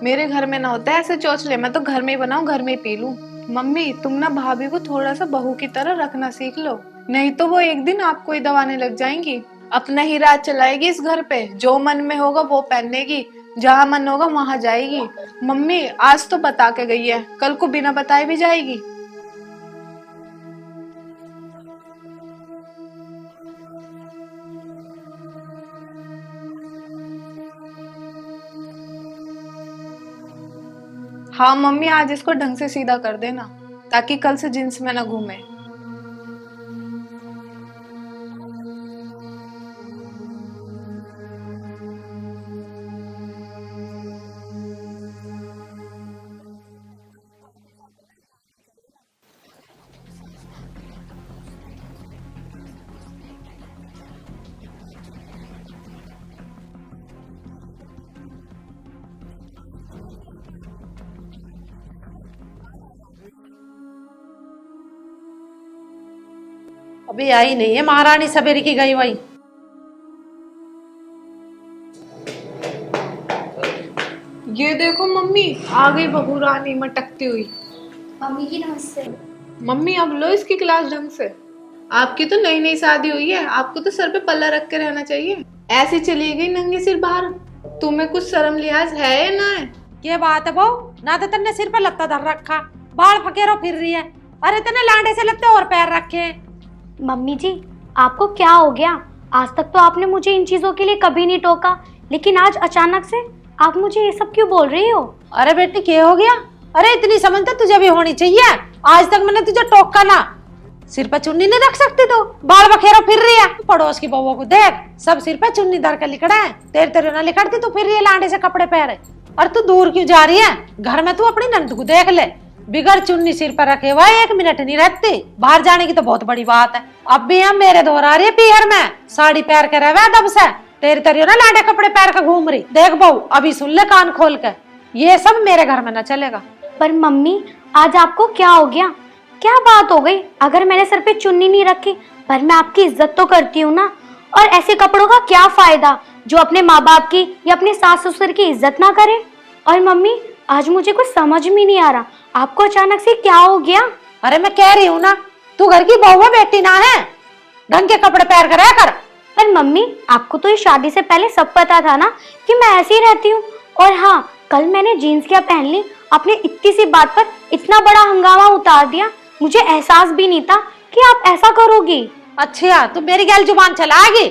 K: मेरे घर में ना होता है ऐसे चौचले, मैं तो घर में ही बनाऊं, घर में ही पी लूं। मम्मी तुम ना भाभी को थोड़ा सा बहू की तरह रखना सीख लो, नहीं तो वो एक दिन आपको ही दबाने लग जाएंगी। अपना ही राज चलाएगी इस घर पे, जो मन में होगा वो पहनेगी, जहाँ मन होगा वहां जाएगी। मम्मी आज तो बता के गई है, कल को बिना बताए भी जाएगी। हाँ मम्मी आज इसको ढंग से सीधा कर देना, ताकि कल से जींस में ना घूमे।
G: अभी आई नहीं है महारानी, सवेरे की गई वही।
K: ये देखो मम्मी आ गई बहू रानी मटकती हुई।
V: मम्मी जी नमस्ते।
K: मम्मी अब लो इसकी क्लास ढंग से, आपकी तो नई नई शादी हुई है, आपको तो सर पे पल्ला रख के रहना चाहिए। ऐसी चली गई नंगे सिर बाहर, तुम्हें कुछ शर्म लिहाज है या ना है?
G: क्या बात है बहू, ना तो तेने सिर पे लत्ता धर रखा, बाल फकेरो फिर रही है, अरे तेने लांडे से लगते और पैर रखे।
V: मम्मी जी आपको क्या हो गया? आज तक तो आपने मुझे इन चीजों के लिए कभी नहीं टोका, लेकिन आज अचानक से आप मुझे ये सब क्यों बोल रही हो?
G: अरे बेटी क्या हो गया? अरे इतनी समझ तो तुझे भी होनी चाहिए, आज तक मैंने तुझे टोका ना। सिर पे चुन्नी नहीं रख सकती तो बाल बखेरा फिर रही है। पड़ोस की बहुओं को देख, सब सिर पे चुन्नी धर के लिखड़ा है, तेरे तेरे ना लिखड़ती तो फिर रही है लांडे से कपड़े पहने। और तू दूर क्यों जा रही है? घर में तू अपनी नंद को देख ले, बिगड़ चुन्नी सिर पर रखे हुआ 1 मिनट नहीं रहती, बाहर जाने की तो बहुत बड़ी बात है। अब भी हम मेरे दोहर आ रही है पीहर में, साड़ी पहन के रहे दब से, तेरी तेरी ना लांडे कपड़े पहन के घूम रही। देख बहू अभी सुन ले कान खोल के, ये सब मेरे घर में ना चलेगा।
V: पर मम्मी आज आपको क्या हो गया? क्या बात हो गई? अगर मैंने सर पे चुन्नी नहीं रखी, पर मैं आपकी इज्जत तो करती हूँ ना। और ऐसे कपड़ों का क्या फायदा जो अपने माँ बाप की या अपने सास ससुर की इज्जत ना करे। और मम्मी आज मुझे कुछ समझ में नहीं आ रहा, आपको अचानक से क्या हो गया?
G: अरे मैं कह रही हूँ ना, तू घर की बहू है, बेटी ना है, ढंग के कपड़े पहन कर रहा कर।
V: पर मम्मी आपको तो ये शादी से पहले सब पता था ना कि मैं ऐसी ही रहती हूँ। और हाँ कल मैंने जीन्स क्या पहन ली, आपने इतनी सी बात पर इतना बड़ा हंगामा उतार दिया, मुझे एहसास भी नहीं था कि आप ऐसा करोगी।
G: अच्छा तू मेरी गैल जुबान चलाएगी,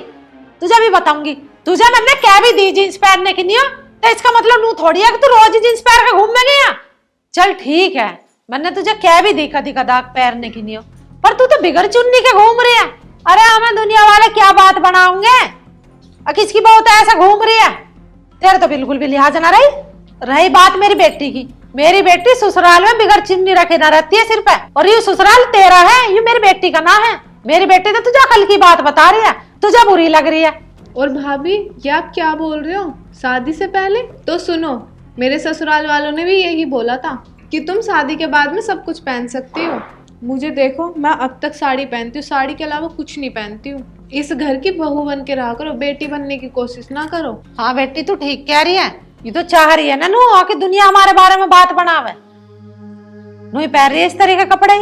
G: तुझे भी बताऊंगी। तुझे मैंने क्या भी दी जीन्स पहनने की नहीं, तो इसका मतलब नू थोड़ी है कि तू रोज जींस पहन के घूमने गया। चल ठीक है, मैंने तुझे क्या भी दी कदी कदाक पहनने की नहीं, पर तू तो बिगड़ चुन्नी के घूम रही है। अरे हमें दुनिया वाले क्या बात बनाओगे, किसकी बहू तो ऐसा घूम रही है, तेरे तो बिल्कुल भी लिहाज ना रही बात मेरी बेटी की। मेरी बेटी ससुराल में बिगड़ चुन्नी रखे ना रहती है सिर पे, और ये ससुराल तेरा है, ये मेरी बेटी का ना है। मेरी बेटी तो तुझे कल की बात बता रही है, तुझे बुरी लग रही है।
K: और भाभी ये आप क्या बोल रहे हो? शादी से पहले तो सुनो, मेरे ससुराल वालों ने भी यही बोला था कि तुम शादी के बाद में सब कुछ पहन सकती हो। मुझे देखो, मैं अब तक साड़ी पहनती हूँ, साड़ी के अलावा कुछ नहीं पहनती हूँ। इस घर की बहू बन के रहा करो, बेटी बनने की कोशिश ना करो।
G: हाँ बेटी तू ठीक कह रही है, ये तो चाह रही है ना नू कि दुनिया हमारे बारे में बात बनावे। नू पहन रही है इस तरह के कपड़े,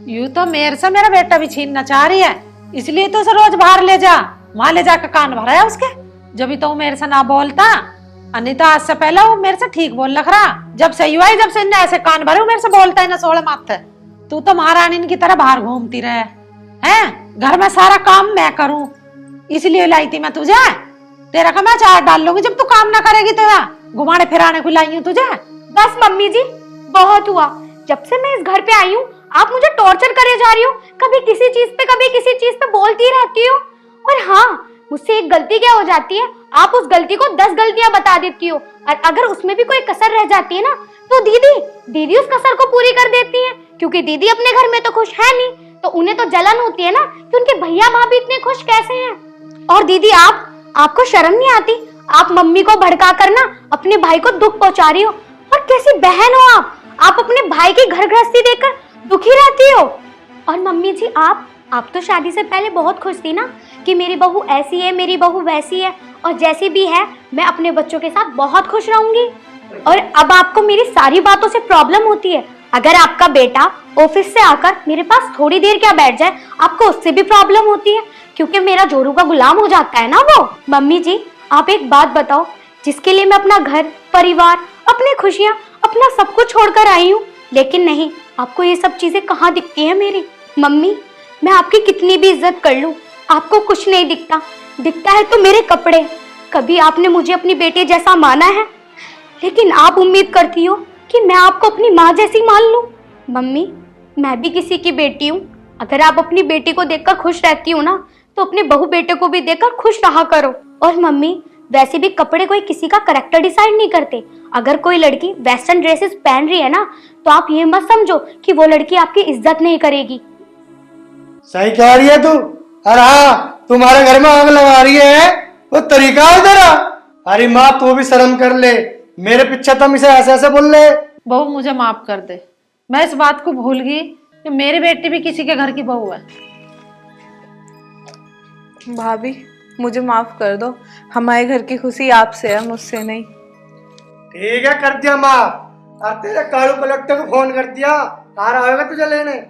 G: यूं तो मेरे से मेरा बेटा भी छीनना चाह रही है, इसलिए तो उसे रोज बाहर ले जा, वहां ले जाकर कान भरा है उसके। जब भी तो मेरे से ना बोलता, अनिता आज से पहले वो मेरे से ठीक बोल लग रहा, जब से हुआ है, जब से इन्हें ऐसे कान भरे मेरे से बोलता है ना सोले माथे। तू तो महारानी की तरह बाहर घूमती रहे हैं, घर में सारा काम मैं करूं, इसलिए लाई थी मैं तुझे। तेरा का मैं चार डाल लूंगी जब तू काम ना करेगी तो। घुमाने फिराने को लाई हूँ तुझे।
V: बस मम्मी जी बहुत हुआ, जब से मैं इस घर पे आई हूँ आप मुझे टॉर्चर करे जा रही हो, कभी किसी चीज पे कभी किसी चीज पे बोलती रहती हो। और हाँ मुझसे एक गलती क्या हो जाती है, आप उस गलती को 10 गलतियां बता देती हो, और अगर उसमें भी कोई कसर रह जाती है ना तो दीदी उस कसर को पूरी कर देती है, क्योंकि दीदी अपने घर में तो खुश है नहीं, तो उन्हें तो जलन होती है ना कि उनके भैया भाभी इतने खुश कैसे हैं। और दीदी आपको शर्म नहीं आती? आप मम्मी को भड़का कर ना अपने भाई को दुख पहुंचा रही हो, और कैसी बहन हो आप अपने भाई की घर गृहस्थी देखकर दुखी रहती हो। और मम्मी जी आप तो शादी से पहले बहुत खुश थी ना कि मेरी बहू ऐसी है, मेरी बहू वैसी है, और जैसी भी है मैं अपने बच्चों के साथ बहुत खुश रहूंगी। और अब आपको मेरी सारी बातों से प्रॉब्लम होती है। अगर आपका बेटा ऑफिस से आकर मेरे पास थोड़ी देर क्या बैठ जाए, आपको उससे भी प्रॉब्लम होती है, क्योंकि मेरा जोरू का गुलाम हो जाता है ना वो। मम्मी जी आप एक बात बताओ, जिसके लिए मैं अपना घर परिवार, अपनी खुशियां, अपना सब कुछ छोड़कर आई हूँ, लेकिन नहीं, आपको ये सब चीजें कहाँ दिखती है मेरी। मम्मी मैं आपकी कितनी भी इज्जत कर लूं, आपको कुछ नहीं दिखता है तो मेरे कपड़े। कभी आपने मुझे अपनी बेटी जैसा माना है, लेकिन आप उम्मीद करती हो कि मैं आपको अपनी माँ जैसी मान लूं। मम्मी मैं भी किसी की बेटी हूँ, अगर आप अपनी बेटी को देखकर खुश रहती हो ना, तो अपने बहू बेटे को भी देखकर खुश रहा करो। और मम्मी वैसे भी कपड़े कोई किसी का कैरेक्टर डिसाइड नहीं करते। अगर कोई लड़की वेस्टर्न ड्रेसेस पहन रही है ना, तो आप ये मत समझो कि वो लड़की आपकी इज्जत नहीं करेगी।
U: सही कह रही है तू। अरे हाँ, तुम्हारे घर में आग लगा रही है, वो तरीका है तेरा। अरे माँ तू भी शर्म कर ले, मेरे पीछे तुम इसे ऐसे बोल ले।
G: बहू मुझे माफ कर दे, मैं इस बात को भूल गई कि मेरी बेटी भी किसी के घर की बहू है।
K: भाभी मुझे माफ कर दो, हमारे घर की खुशी आपसे है, मुझसे नहीं।
U: ठीक है कर दिया माँ, और तेरे कालू कलेक्टर को फोन कर दिया, आ रहा होगा तुझे लेने।